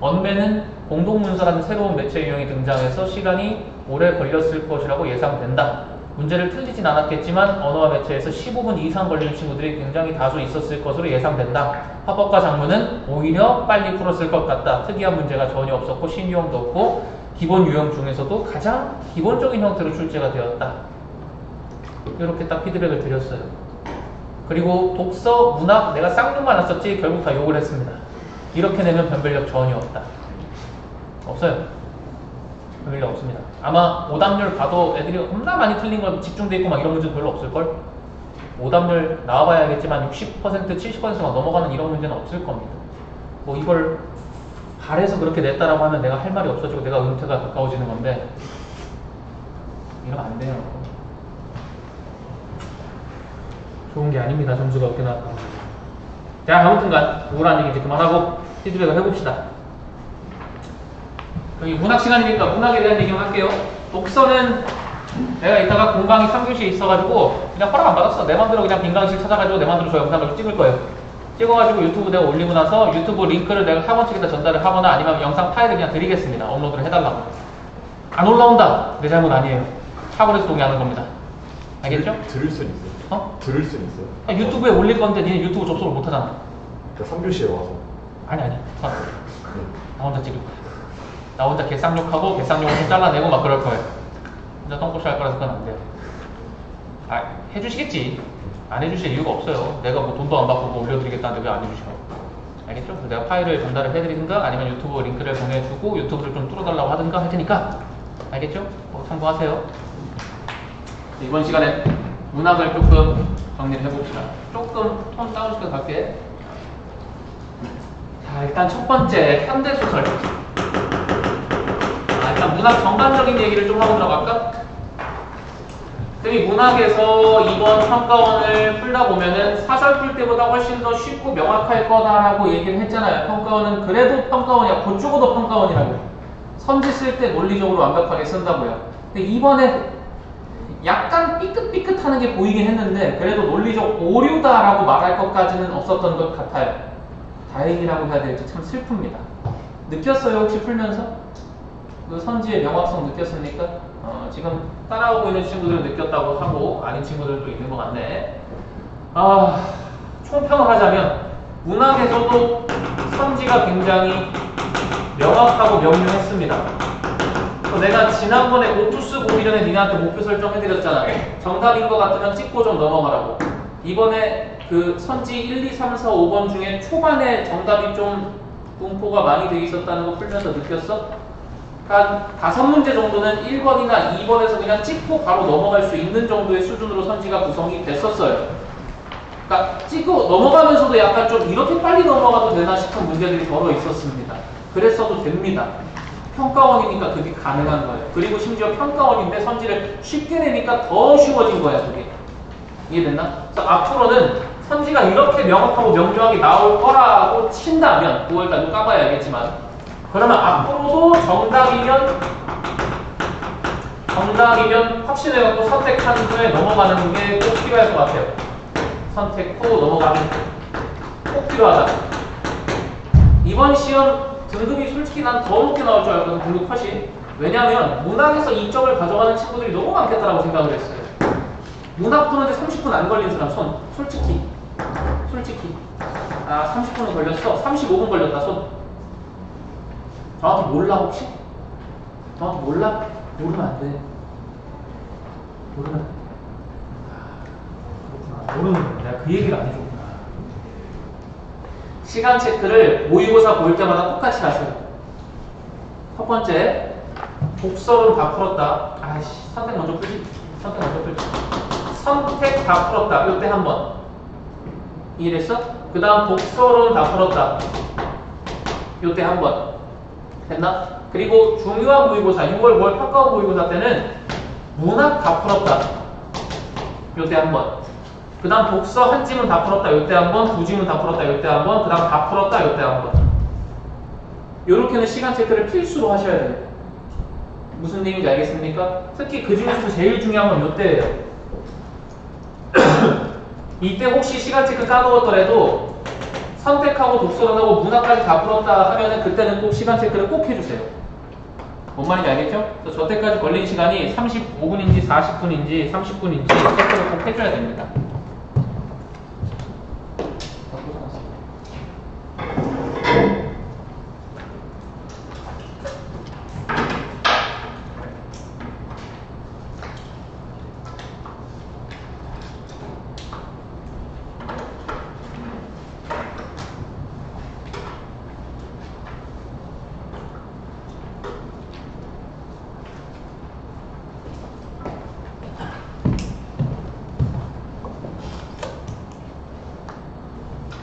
언배는 공동문서라는 새로운 매체 유형이 등장해서 시간이 오래 걸렸을 것이라고 예상된다. 문제를 틀리진 않았겠지만 언어와 매체에서 15분 이상 걸리는 친구들이 굉장히 다수 있었을 것으로 예상된다. 화법과 장문은 오히려 빨리 풀었을 것 같다. 특이한 문제가 전혀 없었고 신유형도 없고 기본 유형 중에서도 가장 기본적인 형태로 출제가 되었다. 이렇게 딱 피드백을 드렸어요. 그리고 독서, 문학 내가 쌍욕만 안 썼지 결국 다 욕을 했습니다. 이렇게 내면 변별력 전혀 없다. 없어요. 변별력 없습니다. 아마 오답률 봐도 애들이 겁나 많이 틀린 거 집중돼 있고 막 이런 문제도 별로 없을걸? 오답률 나와봐야겠지만 60%, 70%가 넘어가는 이런 문제는 없을 겁니다. 뭐 이걸 바래서 그렇게 냈다라고 하면 내가 할 말이 없어지고 내가 은퇴가 가까워지는 건데 이러면 안 돼요. 좋은 게 아닙니다. 점수가 없게 나왔다. 자, 아무튼간 우울한 얘기 이제 그만하고 피드백을 해봅시다. 여기 문학 시간이니까 문학에 대한 얘기만 할게요. 독서는 내가 이따가 공강이 3교시에 있어가지고 그냥 허락 안 받았어. 내 맘대로 그냥 빈 강의실 찾아가지고 내 맘대로 저 영상을 찍을 거예요. 찍어가지고 유튜브 내가 올리고 나서 유튜브 링크를 내가 학원 측에다 전달을 하거나 아니면 영상 파일을 그냥 드리겠습니다. 업로드를 해달라고. 안 올라온다. 내 잘못 아니에요. 학원에서 동의하는 겁니다. 알겠죠? 들을 수는 있어요. 어? 들을 수는 있어요. 아, 유튜브에 올릴 건데 니네 유튜브 접속을 못 하잖아. 그러니까 3교시에 와서. 아니. 나 혼자 찍을 거야. 나 혼자 개쌍욕하고 개쌍욕을 좀 잘라내고 막 그럴 거예요. 혼자 똥꼬시 할 거라서 그건 안 돼요. 아, 해주시겠지. 안 해주실 이유가 없어요. 내가 뭐 돈도 안 받고 뭐 올려드리겠다는데 왜 안 해주셔? 알겠죠? 내가 파일을 전달을 해드리든가 아니면 유튜브 링크를 보내주고 유튜브를 좀 뚫어달라고 하든가 할 테니까. 알겠죠? 뭐 참고하세요. 이번 시간에 문학을 조금 정리를 해봅시다. 조금 톤 다운시켜 갈게. 자, 일단 첫 번째 현대소설. 일단 문학 전반적인 얘기를 좀 하고 들어갈까? 이 문학에서 이번 평가원을 풀다 보면은 사설 풀 때보다 훨씬 더 쉽고 명확할 거다라고 얘기를 했잖아요. 평가원은 그래도 평가원이야. 곧 죽어도 평가원이라고. 선지 쓸 때 논리적으로 완벽하게 쓴다고요. 근데 이번에 약간 삐끗삐끗하는 게 보이긴 했는데 그래도 논리적 오류다라고 말할 것까지는 없었던 것 같아요. 다행이라고 해야 될지 참 슬픕니다. 느꼈어요? 혹시 풀면서? 그 선지의 명확성 느꼈습니까? 지금 따라오고 있는 친구들은 느꼈다고 하고 아닌 친구들도 있는 것 같네. 총평을 하자면 문학에서도 선지가 굉장히 명확하고 명료했습니다. 내가 지난번에 오투스 보기 전에 니네한테 목표 설정해드렸잖아. 정답인 것 같으면 찍고 좀 넘어가라고. 이번에 그 선지 1, 2, 3, 4, 5번 중에 초반에 정답이 좀 분포가 많이 돼 있었다는 거 풀면서 느꼈어? 한 5문제 정도는 1번이나 2번에서 그냥 찍고 바로 넘어갈 수 있는 정도의 수준으로 선지가 구성이 됐었어요. 그러니까 찍고 넘어가면서도 약간 좀 이렇게 빨리 넘어가도 되나 싶은 문제들이 덜어 있었습니다. 그랬어도 됩니다. 평가원이니까 그게 가능한 거예요. 그리고 심지어 평가원인데 선지를 쉽게 내니까 더 쉬워진 거야, 그게. 이해됐나? 그래서 앞으로는 선지가 이렇게 명확하고 명료하게 나올 거라고 친다면 9월달도 까봐야 알겠지만 그러면 앞으로도 정답이면 확신해갖고 선택한 후에 넘어가는 게 꼭 필요할 것 같아요. 선택 후 넘어가는 게 꼭 필요하다. 이번 시험 등급이 솔직히 난 더 높게 나올 줄 알았거든. 등급 컷이. 왜냐면 문학에서 2점을 가져가는 친구들이 너무 많겠다라고 생각을 했어요. 문학 푸는데 30분 안 걸린 사람 손. 솔직히 30분은 걸렸어. 35분 걸렸다 손. 정확히 몰라 혹시? 정확히 몰라? 모르면 안 돼. 모르면 그렇구나. 모르는 거야. 내가 그 얘기를 안 해줬구나. 시간 체크를 모의고사 볼 때마다 똑같이 하세요. 첫 번째, 독서는 다 풀었다. 선택 먼저 풀지. 선택 다 풀었다. 이때 한 번. 이해됐어? 그 다음 독서는 다 풀었다. 이때 한 번. 됐나? 그리고 중요한 모의고사 6월 5월 평가원 모의고사 때는 문학 다 풀었다. 요때 한 번. 그 다음 독서 한 지문 다 풀었다. 요때 한 번. 두 지문 다 풀었다. 요때 한 번. 그 다음 다 풀었다. 요때 한 번. 요렇게는 시간 체크를 필수로 하셔야 돼요. 무슨 내용인지 알겠습니까? 특히 그 중에서 제일 중요한 건 요때예요. 이때 혹시 시간 체크 까먹었더라도 선택하고 독서론하고 문학까지 다 풀었다 하면은 그때는 꼭 시간 체크를 꼭 해주세요. 뭔 말인지 알겠죠? 그래서 저 때까지 걸린 시간이 35분인지 40분인지 30분인지 체크를 꼭 해줘야 됩니다.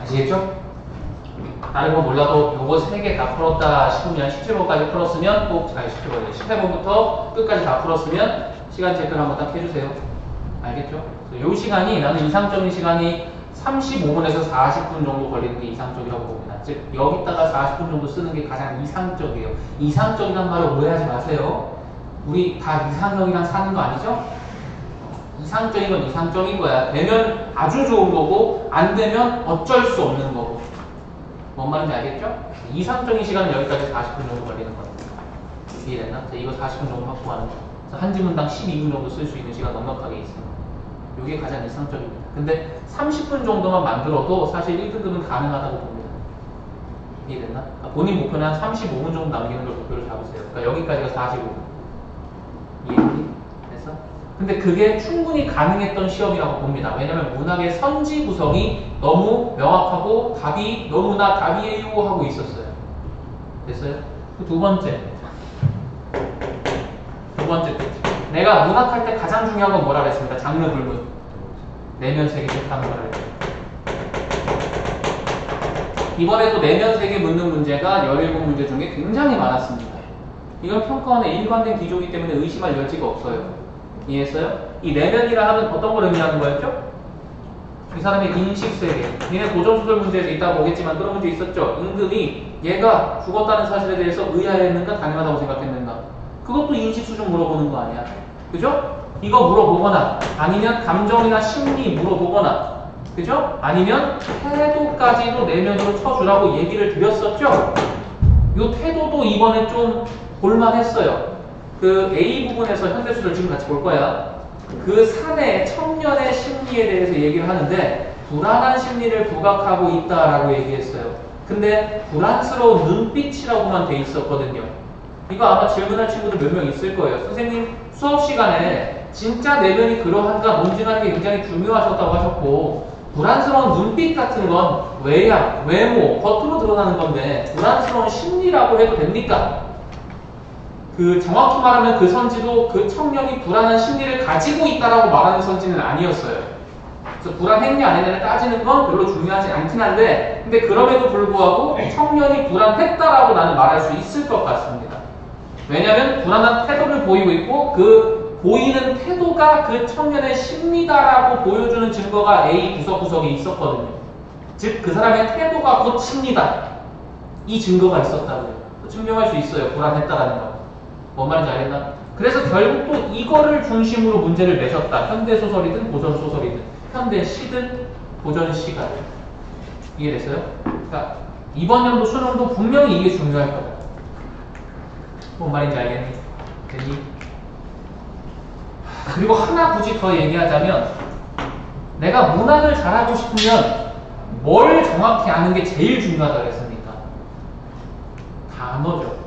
아시겠죠? 다른 건 몰라도 요거 3개 다 풀었다 싶으면 17번까지 풀었으면 꼭, 18번부터 끝까지 다 풀었으면 시간 체크를 한번 딱 해주세요. 알겠죠? 요 시간이 나는 이상적인 시간이 35분에서 40분 정도 걸리는 게 이상적이라고 봅니다. 즉 여기다가 40분 정도 쓰는 게 가장 이상적이에요. 이상적이란 말을 오해하지 마세요. 우리 다 이상형이랑 사는 거 아니죠? 이상적인 건 이상적인 거야. 되면 아주 좋은 거고 안 되면 어쩔 수 없는 거고. 뭔 말인지 알겠죠? 이상적인 시간은 여기까지 40분 정도 걸리는 겁니다. 이해됐나? 이거 40분 정도 확보하는 거. 그래서 한 지문당 12분 정도 쓸 수 있는 시간 넉넉하게 있습니다. 이게 가장 이상적입니다. 근데 30분 정도만 만들어도 사실 1등급은 가능하다고 봅니다. 이해됐나? 그러니까 본인 목표는 한 35분 정도 남기는 걸 목표로 잡으세요. 그러니까 여기까지가 45분. 이해됐니? 됐어? 근데 그게 충분히 가능했던 시험이라고 봅니다. 왜냐면 문학의 선지 구성이 너무 명확하고 답이 너무나 답이에요 하고 있었어요. 됐어요? 두 번째 팁. 내가 문학할 때 가장 중요한 건 뭐라 그랬습니까? 장르 불문. 내면 세계 체크하는 거라 그랬죠. 이번에도 내면 세계 묻는 문제가 17문제 중에 굉장히 많았습니다. 이건 평가원의 일관된 기조이기 때문에 의심할 여지가 없어요. 이해했어요? 이 내면이라 하면 어떤 걸 의미하는 거였죠? 이 사람의 인식세계. 니네 고전소설 문제에서 이따가 보겠지만 그런 문제 있었죠? 임금이 얘가 죽었다는 사실에 대해서 의아했는가 당연하다고 생각했는가. 그것도 인식 수준 물어보는 거 아니야. 그죠? 이거 물어보거나 아니면 감정이나 심리 물어보거나 그죠? 아니면 태도까지도 내면으로 쳐주라고 얘기를 드렸었죠? 이 태도도 이번에 좀 볼만했어요. 그 A 부분에서 현대소설 지금 같이 볼 거야. 그 사내 청년의 심리에 대해서 얘기를 하는데 불안한 심리를 부각하고 있다라고 얘기했어요. 근데 불안스러운 눈빛이라고만 돼 있었거든요. 이거 아마 질문할 친구들 몇 명 있을 거예요. 선생님 수업 시간에 진짜 내면이 그러한가 논증하는 게 굉장히 중요하셨다고 하셨고 불안스러운 눈빛 같은 건 외양, 외모, 겉으로 드러나는 건데 불안스러운 심리라고 해도 됩니까? 그 정확히 말하면 그 선지도 그 청년이 불안한 심리를 가지고 있다라고 말하는 선지는 아니었어요. 그래서 불안했냐 안 했냐를 따지는 건 별로 중요하지 않긴 한데 근데 그럼에도 불구하고 청년이 불안했다라고 나는 말할 수 있을 것 같습니다. 왜냐하면 불안한 태도를 보이고 있고 그 보이는 태도가 그 청년의 심리다라고 보여주는 증거가 A 구석구석에 있었거든요. 즉 그 사람의 태도가 곧 심리다. 이 증거가 있었다고요. 증명할 수 있어요. 불안했다라는 거. 뭔 말인지 알겠나? 그래서 결국 또 이거를 중심으로 문제를 내셨다. 현대소설이든 고전소설이든 현대시든 고전시가 이해됐어요? 그러니까 이번 연도 수능도 분명히 이게 중요할 거다. 뭔 말인지 알겠니? 됐니? 그리고 하나 굳이 더 얘기하자면 내가 문학을 잘하고 싶으면 뭘 정확히 아는 게 제일 중요하다고 했습니까? 단어죠.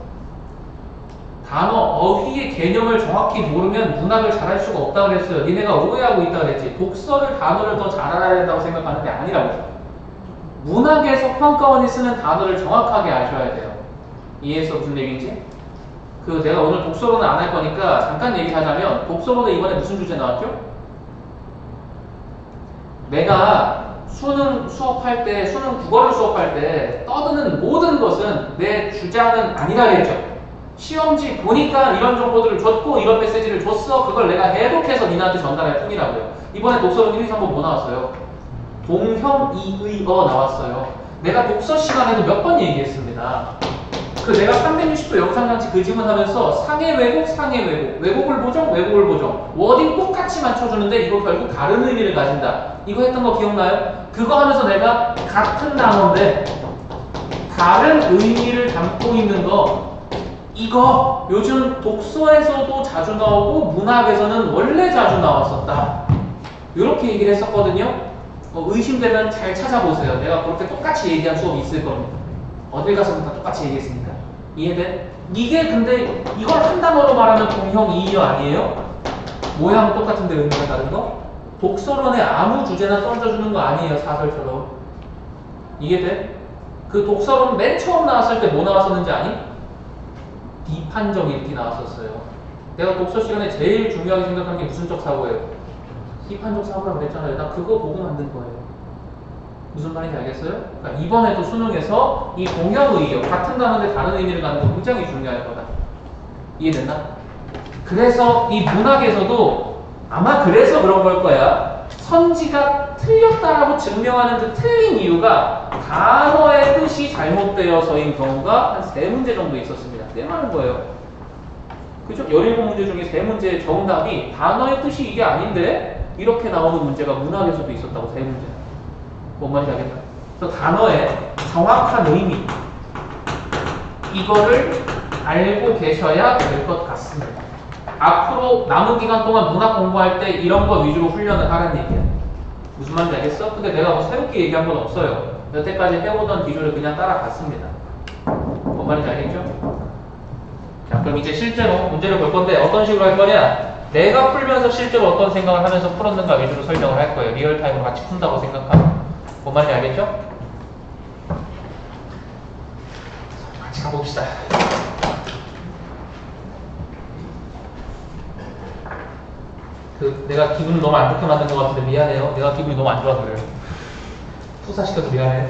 단어, 어휘의 개념을 정확히 모르면 문학을 잘할 수가 없다고 그랬어요. 니네가 오해하고 있다고 그랬지. 독서를 단어를 더 잘 알아야 된다고 생각하는 게 아니라고. 문학에서 평가원이 쓰는 단어를 정확하게 아셔야 돼요. 이해했어? 무슨 얘기인지? 그 내가 오늘 독서론은 안 할 거니까 잠깐 얘기하자면 독서론에 이번에 무슨 주제 나왔죠? 내가 수능 수업할 때, 수능 국어를 수업할 때 떠드는 모든 것은 내 주장은 아니라 그랬죠. 시험지 보니까 이런 정보들을 줬고 이런 메시지를 줬어. 그걸 내가 해독해서 니네한테 전달할 뿐이라고요. 이번에 독서론 1, 2, 3번 뭐 나왔어요? 동형, 이의, 나왔어요. 내가 독서 시간에도 몇 번 얘기했습니다. 그 내가 360도 영상장치 그 질문하면서 상해 왜곡, 상해 왜곡, 왜곡을 보정, 왜곡을 보정, 워딩 똑같이 맞춰주는데 이거 결국 다른 의미를 가진다. 이거 했던 거 기억나요? 그거 하면서 내가 같은 단어인데 다른 의미를 담고 있는 거, 이거 요즘 독서에서도 자주 나오고 문학에서는 원래 자주 나왔었다. 이렇게 얘기를 했었거든요. 의심되면 잘 찾아보세요. 내가 그렇게 똑같이 얘기한 수업이 있을 겁니다. 어딜 가서든 다 똑같이 얘기했으니까. 이해돼? 이게 근데 이걸 한 단어로 말하면 동형 이의어 아니에요? 모양은 똑같은데 의미가 다른 거? 독서론에 아무 주제나 던져주는 거 아니에요, 사설처럼. 이해돼? 그 독서론 맨 처음 나왔을 때 뭐 나왔었는지 아니? 비판적 읽기 나왔었어요. 내가 독서 시간에 제일 중요하게 생각한 게 무슨 적 사고예요? 비판적 사고라고 그랬잖아요. 나 그거 보고 만든 거예요. 무슨 말인지 알겠어요? 그러니까 이번에도 수능에서 이 동형의의어, 같은 단어인데 다른 의미를 갖는 거 굉장히 중요할 거다. 이해됐나? 그래서 이 문학에서도 아마 그래서 그런 걸 거야. 선지가 틀렸다라고 증명하는 그 틀린 이유가 단어의 뜻이 잘못되어서인 경우가 한 3문제 정도 있었습니다. 꽤 많은 거예요. 그죠? 17문제 중에 3문제의 정답이 단어의 뜻이 이게 아닌데 이렇게 나오는 문제가 문학에서도 있었다고. 3문제. 뭔 말인지 알겠다. 그래서 단어의 정확한 의미, 이거를 알고 계셔야 될 것 같습니다. 앞으로 남은 기간 동안 문학 공부할 때 이런 거 위주로 훈련을 하라는 얘기야. 무슨 말인지 알겠어? 근데 내가 뭐 새롭게 얘기한 건 없어요. 여태까지 해오던 기준을 그냥 따라갔습니다. 뭔 말인지 알겠죠? 자, 그럼 이제 실제로 문제를 볼 건데 어떤 식으로 할 거냐? 내가 풀면서 실제로 어떤 생각을 하면서 풀었는가 위주로 설명을 할 거예요. 리얼타임으로 같이 푼다고 생각하면. 뭔 말인지 알겠죠? 같이 가봅시다. 내가 기분을 너무 안 좋게 만든 것 같은데 미안해요. 내가 기분이 너무 안 좋아서 그래요. 투사시켜서 미안해.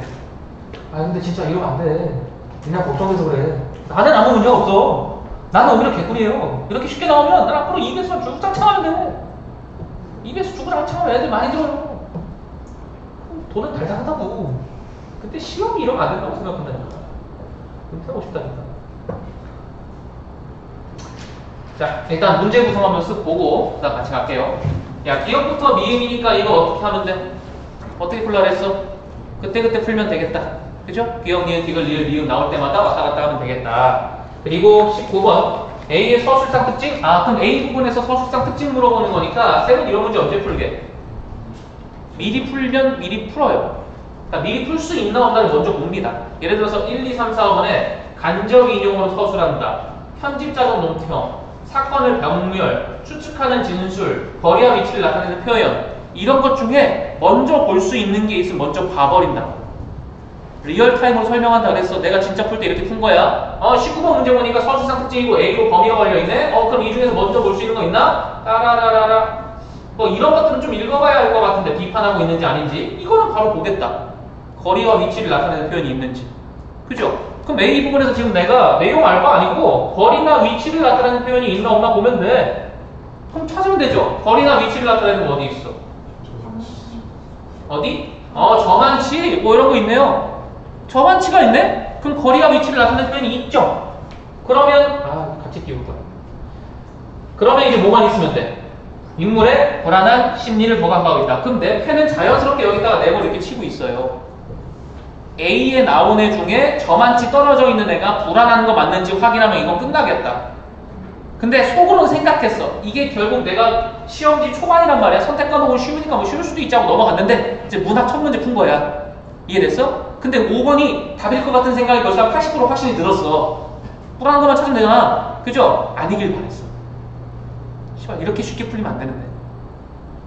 아 근데 진짜 이러면 안 돼. 그냥 걱정돼서 그래. 나는 아무 문제가 없어. 나는 오히려 개꿀이에요. 이렇게 쉽게 나오면 난 앞으로 입에서 죽을 창하면 돼. 입에서 죽을 창하면 애들 많이 들어요. 돈은 달달하다고. 근데 시험이 이러면 안 된다고 생각한다니까. 은퇴하고 싶다니까. 자, 일단 문제 구성 한번 쓱 보고 그다음 같이 갈게요. 야, 기억부터 미음이니까 이거 어떻게 하면 돼? 어떻게 풀라 그랬어? 그때그때 풀면 되겠다. 그죠? 기억, 니은, 디귿, 리을, 미음 나올 때마다 왔다 갔다 하면 되겠다. 그리고 19번 A의 서술상 특징? 그럼 A 부분에서 서술상 특징 물어보는 거니까 쌤은 이런 문제 언제 풀게? 미리 풀면 미리 풀어요. 그러니까 미리 풀 수 있나 없나를 먼저 봅니다. 예를 들어서 1, 2, 3, 4번에 간접 인용으로 서술한다. 편집자적 논평, 사건을 병렬, 추측하는 진술, 거리와 위치를 나타내는 표현, 이런 것 중에 먼저 볼 수 있는 게 있으면 먼저 봐버린다. 리얼타임으로 설명한다 그래서 내가 진짜 풀 때 이렇게 푼 거야. 19번 문제 보니까 서술상 특징이고 A로 범위가 걸려있네. 그럼 이 중에서 먼저 볼 수 있는 거 있나? 따라라라라. 뭐 이런 것들은 좀 읽어봐야 할 것 같은데 비판하고 있는지 아닌지 이거는 바로 보겠다. 거리와 위치를 나타내는 표현이 있는지. 그죠? 그럼 A 부분에서 지금 내가 내용 알 거 아니고 거리나 위치를 나타내는 표현이 있나 없나 보면 돼. 그럼 찾으면 되죠. 거리나 위치를 나타내는 거 어디 있어? 어디? 정한치 뭐 이런 거 있네요. 정한치가 있네? 그럼 거리와 위치를 나타내는 표현이 있죠. 그러면 같이 띄울 거야. 그러면 이제 뭐만 있으면 돼? 인물의 불안한 심리를 보관하고 있다. 그럼 내 펜은 자연스럽게 여기다가 네모 이렇게 치고 있어요. A에 나온 애 중에 저만치 떨어져 있는 애가 불안한 거 맞는지 확인하면 이건 끝나겠다. 근데 속으로는 생각했어. 이게 결국 내가 시험지 초반이란 말이야. 선택 과목은 쉬우니까 뭐 쉬울 수도 있지 하고 넘어갔는데 이제 문학 첫 문제 푼 거야. 이해됐어? 근데 5번이 답일 것 같은 생각이 벌써 80% 확신이 들었어. 불안한 것만 찾으면 되잖아. 그죠? 아니길 바랬어. 이렇게 쉽게 풀리면 안 되는데.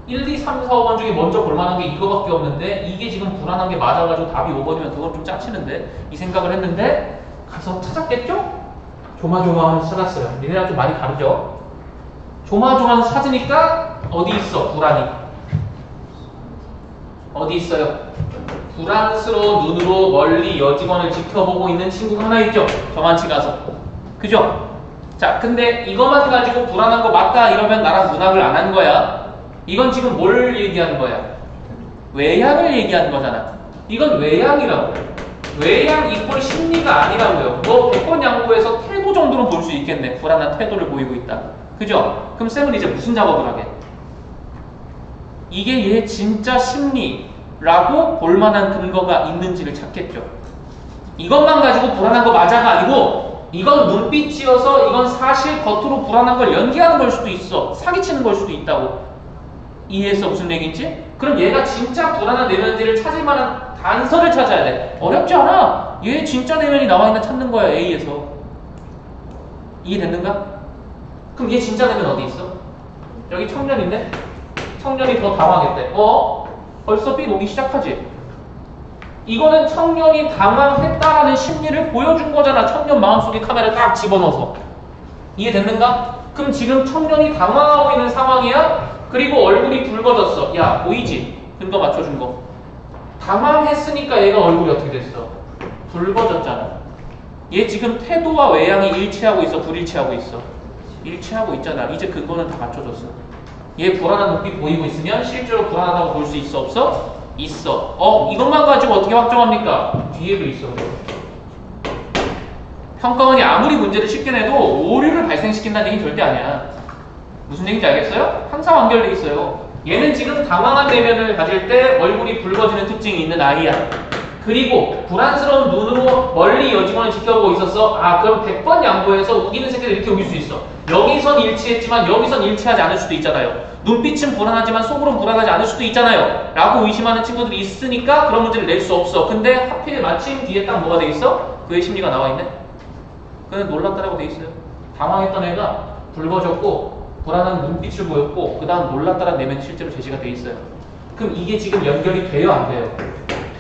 1, 2, 3, 4, 5번 중에 먼저 볼만한 게 이거밖에 없는데 이게 지금 불안한 게 맞아가지고 답이 5번이면 그건 좀 짜치는데 이 생각을 했는데 가서 찾았겠죠? 조마조마하면서 찾았어요. 니네랑 좀 많이 다르죠? 조마조마하면서 찾으니까 어디 있어? 불안이. 어디 있어요? 불안스러운 눈으로 멀리 여직원을 지켜보고 있는 친구가 하나 있죠? 저만치 가서. 그죠? 자, 근데 이것만 가지고 불안한 거 맞다 이러면 나랑 문학을 안 한 거야. 이건 지금 뭘 얘기하는 거야? 외향을 얘기하는 거잖아. 이건 외향이라고. 외양 이꼴 심리가 아니라고요. 뭐 100번 양보해서 태도 정도는 볼 수 있겠네. 불안한 태도를 보이고 있다. 그죠? 그럼 쌤은 이제 무슨 작업을 하게? 이게 얘 진짜 심리라고 볼만한 근거가 있는지를 찾겠죠. 이것만 가지고 불안한 거 맞아가 아니고 이건 눈빛이어서 이건 사실 겉으로 불안한 걸 연기하는 걸 수도 있어. 사기치는 걸 수도 있다고. 이해했어? 무슨 얘기인지? 그럼 얘가 진짜 불안한 내면들을 찾을 만한 단서를 찾아야 돼. 어렵지 않아. 얘 진짜 내면이 나와 있나 찾는 거야. A에서. 이해됐는가? 그럼 얘 진짜 내면 어디 있어? 여기 청년인데? 청년이 더 당황했대. 벌써 B 오기 시작하지? 이거는 청년이 당황했다라는 심리를 보여준 거잖아. 청년 마음속에 카메라 딱 집어넣어서. 이해됐는가? 그럼 지금 청년이 당황하고 있는 상황이야? 그리고 얼굴이 붉어졌어. 야, 보이지? 근거 맞춰준 거. 당황했으니까 얘가 얼굴이 어떻게 됐어? 붉어졌잖아. 얘 지금 태도와 외양이 일치하고 있어? 불일치하고 있어? 일치하고 있잖아. 이제 근거는 다 맞춰줬어. 얘 불안한 눈빛 보이고 있으면 실제로 불안하다고 볼 수 있어? 없어? 있어. 이것만 가지고 어떻게 확정합니까? 뒤에도 있어. 평가원이 아무리 문제를 쉽게 내도 오류를 발생시킨다는 얘기는 절대 아니야. 무슨 얘기인지 알겠어요? 항상 완결돼 있어요. 얘는 지금 당황한 내면을 가질 때 얼굴이 붉어지는 특징이 있는 아이야. 그리고 불안스러운 눈으로 멀리 여직원을 지켜보고 있었어. 그럼 100번 양보해서 우기는 새끼를 이렇게 우길 수 있어. 여기선 일치했지만 여기선 일치하지 않을 수도 있잖아요. 눈빛은 불안하지만 속으로는 불안하지 않을 수도 있잖아요. 라고 의심하는 친구들이 있으니까 그런 문제를 낼 수 없어. 근데 하필 마침 뒤에 딱 뭐가 돼 있어? 그의 심리가 나와 있네. 그는 놀랐다라고 돼 있어요. 당황했던 애가 붉어졌고 불안한 눈빛을 보였고 그 다음 놀랐다라는 내면이 실제로 제시가 돼 있어요. 그럼 이게 지금 연결이 돼요? 안 돼요?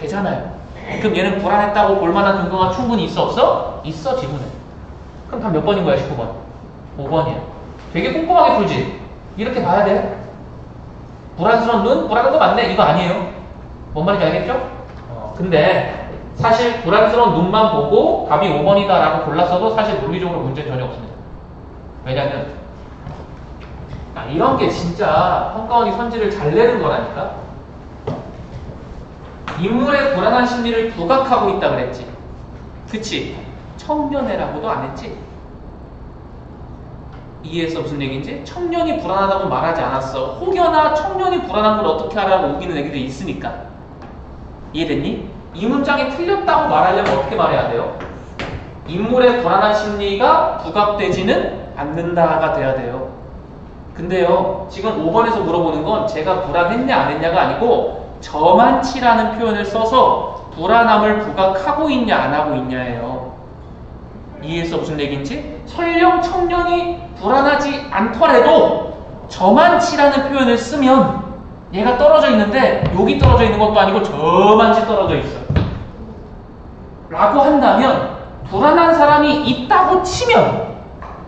되잖아요. 그럼 얘는 불안했다고 볼만한 근거가 충분히 있어? 없어? 있어 지금은. 그럼 다 몇 번인 거야? 19번 5번이야. 되게 꼼꼼하게 풀지? 이렇게 봐야 돼. 불안스러운 눈? 불안한 거 맞네? 이거 아니에요. 뭔 말인지 알겠죠? 근데 사실 불안스러운 눈만 보고 답이 5번이다 라고 골랐어도 사실 논리적으로 문제는 전혀 없습니다. 왜냐면 이런 게 진짜 평가원이 선지를 잘 내는 거라니까. 인물의 불안한 심리를 부각하고 있다 그랬지. 그치? 청년애라고도 안 했지. 이해해서 무슨 얘기인지? 청년이 불안하다고 말하지 않았어. 혹여나 청년이 불안한 걸 어떻게 하라고 우기는 애기들이 있으니까. 이해됐니? 이 문장이 틀렸다고 말하려면 어떻게 말해야 돼요? 인물의 불안한 심리가 부각되지는 않는다가 돼야 돼요. 근데요, 지금 5번에서 물어보는 건 제가 불안했냐 안 했냐가 아니고 저만치라는 표현을 써서 불안함을 부각하고 있냐 안 하고 있냐예요. 이해해서 무슨 얘기인지? 설령 청년이 불안하지 않더라도 저만치라는 표현을 쓰면 얘가 떨어져 있는데 여기 떨어져 있는 것도 아니고 저만치 떨어져 있어 라고 한다면 불안한 사람이 있다고 치면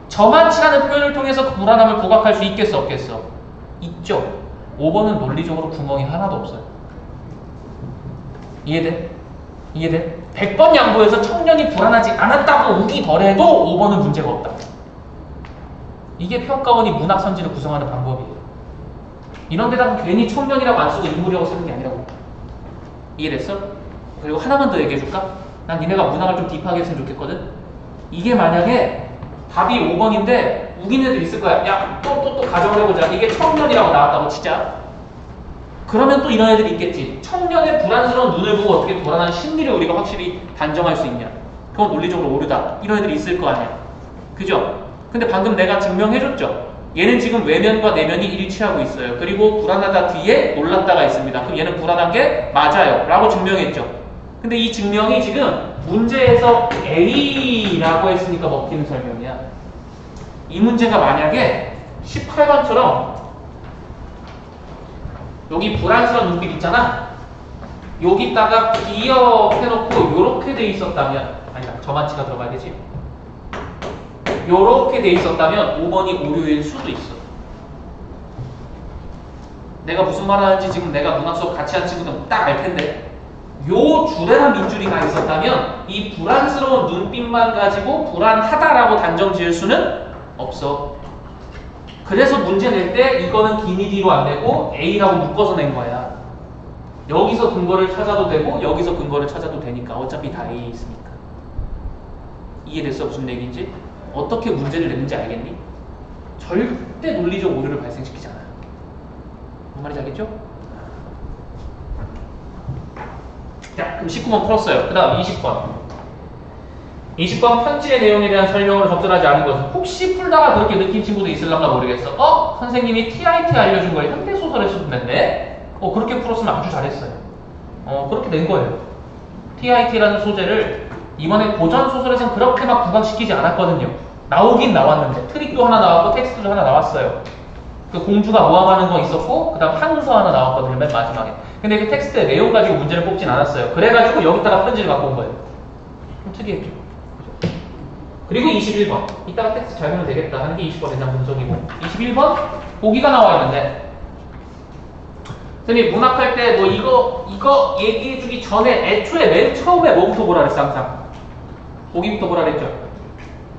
저만치라는 표현을 통해서 그 불안함을 부각할 수 있겠어 없겠어? 있죠. 5번은 논리적으로 구멍이 하나도 없어요. 이해돼? 이해돼? 100번 양보해서 청년이 불안하지 않았다고 우기더라도 5번은 문제가 없다. 이게 평가원이 문학 선지를 구성하는 방법이에요. 이런 데다가 괜히 청년이라고 안 쓰고 인물이라고 쓰는 게 아니라고. 이해됐어? 그리고 하나만 더 얘기해줄까? 난 니네가 문학을 좀 딥하게 했으면 좋겠거든? 이게 만약에 답이 5번인데 우긴 애들 있을 거야. 야, 또 가정을 해보자. 이게 청년이라고 나왔다고 치자. 그러면 또 이런 애들이 있겠지. 청년의 불안스러운 눈을 보고 어떻게 불안한 심리를 우리가 확실히 단정할 수 있냐. 그건 논리적으로 오류다. 이런 애들이 있을 거 아니야. 그죠? 근데 방금 내가 증명해줬죠. 얘는 지금 외면과 내면이 일치하고 있어요. 그리고 불안하다 뒤에 놀랐다가 있습니다. 그럼 얘는 불안한 게 맞아요. 라고 증명했죠. 근데 이 증명이 지금 문제에서 A라고 했으니까 먹히는 설명이야. 이 문제가 만약에 18번처럼 여기 불안스러운 눈빛 있잖아. 여기다가 기억해놓고 요렇게 돼 있었다면 아니다. 저만치가 들어가야 되지. 요렇게 돼 있었다면 5번이 오류일 수도 있어. 내가 무슨 말 하는지 지금 내가 문학 수업 같이 한 친구들은 딱 알 텐데 요 줄에만 밑줄이 가 있었다면 이 불안스러운 눈빛만 가지고 불안하다라고 단정 지을 수는 없어. 그래서 문제 낼 때 이거는 기니디로 안 내고 A라고 묶어서 낸 거야. 여기서 근거를 찾아도 되고 여기서 근거를 찾아도 되니까 어차피 다 A에 있으니까. 이해됐어? 무슨 얘기인지? 어떻게 문제를 냈는지 알겠니? 절대 논리적 오류를 발생시키지 않아요. 뭔 말인지 알겠죠? 자, 그럼 19번 풀었어요. 그 다음 20번. 20번 편지의 내용에 대한 설명으로 적절하지 않은 것은 혹시 풀다가 그렇게 느낀 친구도 있을란가 모르겠어. 선생님이 TIT 알려준 걸 현대소설에서도 냈네? 그렇게 풀었으면 아주 잘했어요. 그렇게 낸 거예요. TIT라는 소재를 이번에 고전소설에서는 그렇게 막 부각시키지 않았거든요. 나오긴 나왔는데 트릭도 하나 나왔고 텍스트도 하나 나왔어요. 그 공주가 모함하는 거 있었고 그 다음 항서 하나 나왔거든요. 맨 마지막에. 근데 그 텍스트의 내용 가지고 문제를 뽑진 않았어요. 그래가지고 여기다가 편지를 갖고 온 거예요. 좀 특이했죠. 그리고 21번. 이따가 텍스트 잘 보면 되겠다 하는 게 20번에 대한 분석이고 21번 보기가 나와 있는데 선생님 문학할 때 뭐 이거 얘기해주기 전에 애초에 맨 처음에 뭐부터 보라 그랬어 항상? 보기부터 보라 그랬죠.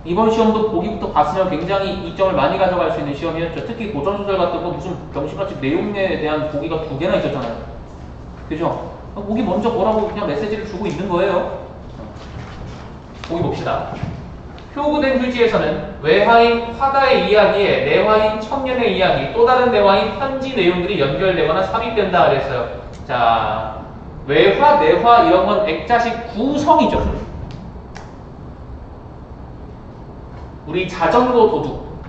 이번 시험도 보기부터 봤으면 굉장히 2점을 많이 가져갈 수 있는 시험이었죠. 특히 고전소설 같은 거 무슨 병신같이 내용에 대한 보기가 2개나 있었잖아요. 그죠? 보기 먼저 뭐라고 그냥 메시지를 주고 있는 거예요. 보기 봅시다. 표구된 휴지에서는 외화인 화가의 이야기에 내화인 청년의 이야기, 또 다른 내화인 편지 내용들이 연결되거나 삽입된다 그랬어요. 자, 외화, 내화 이런 건 액자식 구성이죠. 우리 자전거 도둑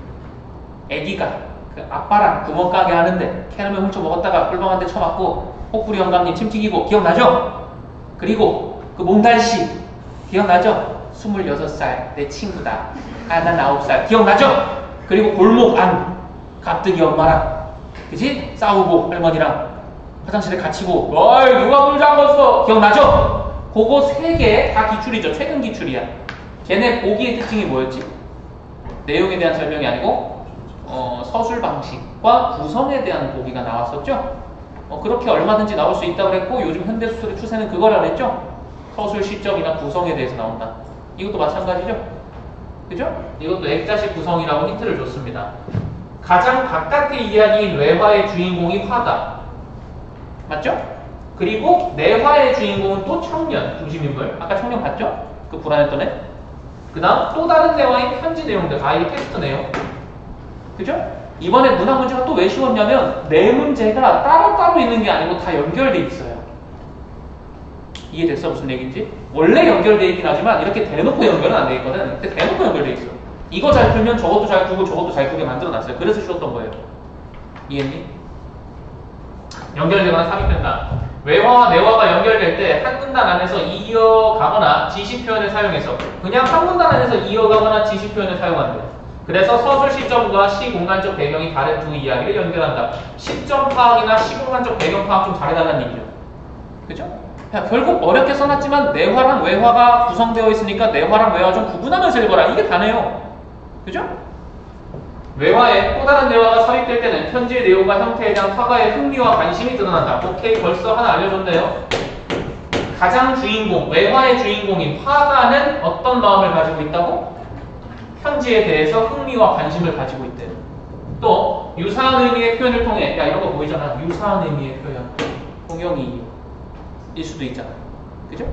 애기가 그 아빠랑 구멍가게 하는데 캐러멜 훔쳐 먹었다가 꿀밤 한 대 쳐맞고 혹부리 영감님 침 튀기고 기억나죠? 그리고 그 몽달씨 기억나죠? 26살 내 친구다. 난 9살 기억나죠? 그리고 골목 안 갑득이 엄마랑 그치? 싸우고 할머니랑 화장실에 갇히고 어이 누가 물 잠궜어 기억나죠? 그거 3개 다 기출이죠. 최근 기출이야. 걔네 보기의 특징이 뭐였지? 내용에 대한 설명이 아니고 서술 방식과 구성에 대한 보기가 나왔었죠. 그렇게 얼마든지 나올 수 있다고 그랬고 요즘 현대소설의 추세는 그거라 그랬죠. 서술 시점이나 구성에 대해서 나온다. 이것도 마찬가지죠. 그죠? 이것도 액자식 구성이라고 힌트를 줬습니다. 가장 바깥의 이야기인 외화의 주인공이 화가 맞죠? 그리고 내화의 주인공은 또 청년 중심인물. 아까 청년 봤죠? 그 불안했던 애. 그 다음 또 다른 내화인 편지 내용들. 이게 텍스트네요. 그죠? 이번에 문학 문제가 또 왜 쉬웠냐면 네 문제가 따로따로 있는 게 아니고 다 연결돼 있어요. 이해됐어? 무슨 얘기인지? 원래 연결돼 있긴 하지만 이렇게 대놓고 연결은 안 돼 있거든. 근데 대놓고 연결돼 있어. 이거 잘 풀면 저것도 잘 풀고 저것도 잘 풀게 만들어놨어요. 그래서 쉬웠던 거예요. 이해했니? 연결되거나 삽입된다. 외화와 내화가 연결될 때 한 문단 안에서 이어가거나 지시 표현을 사용해서 그냥 한 문단 안에서 이어가거나 지시 표현을 사용한대요. 그래서 서술 시점과 시공간적 배경이 다른 두 이야기를 연결한다. 시점 파악이나 시공간적 배경 파악 좀 잘해달라는 얘기죠. 그죠? 야, 결국 어렵게 써놨지만 내화랑 외화가 구성되어 있으니까 내화랑 외화 좀 구분하면서 읽어라. 이게 다네요. 그죠? 외화에 또 다른 내화가 삽입될 때는 편지의 내용과 형태에 대한 화가의 흥미와 관심이 드러난다. 오케이, 벌써 하나 알려줬네요. 가장 주인공, 외화의 주인공인 화가는 어떤 마음을 가지고 있다고? 편지에 대해서 흥미와 관심을 가지고 있대요. 또 유사한 의미의 표현을 통해 이런 거 보이잖아. 유사한 의미의 표현. 동영이일 수도 있잖아. 그죠?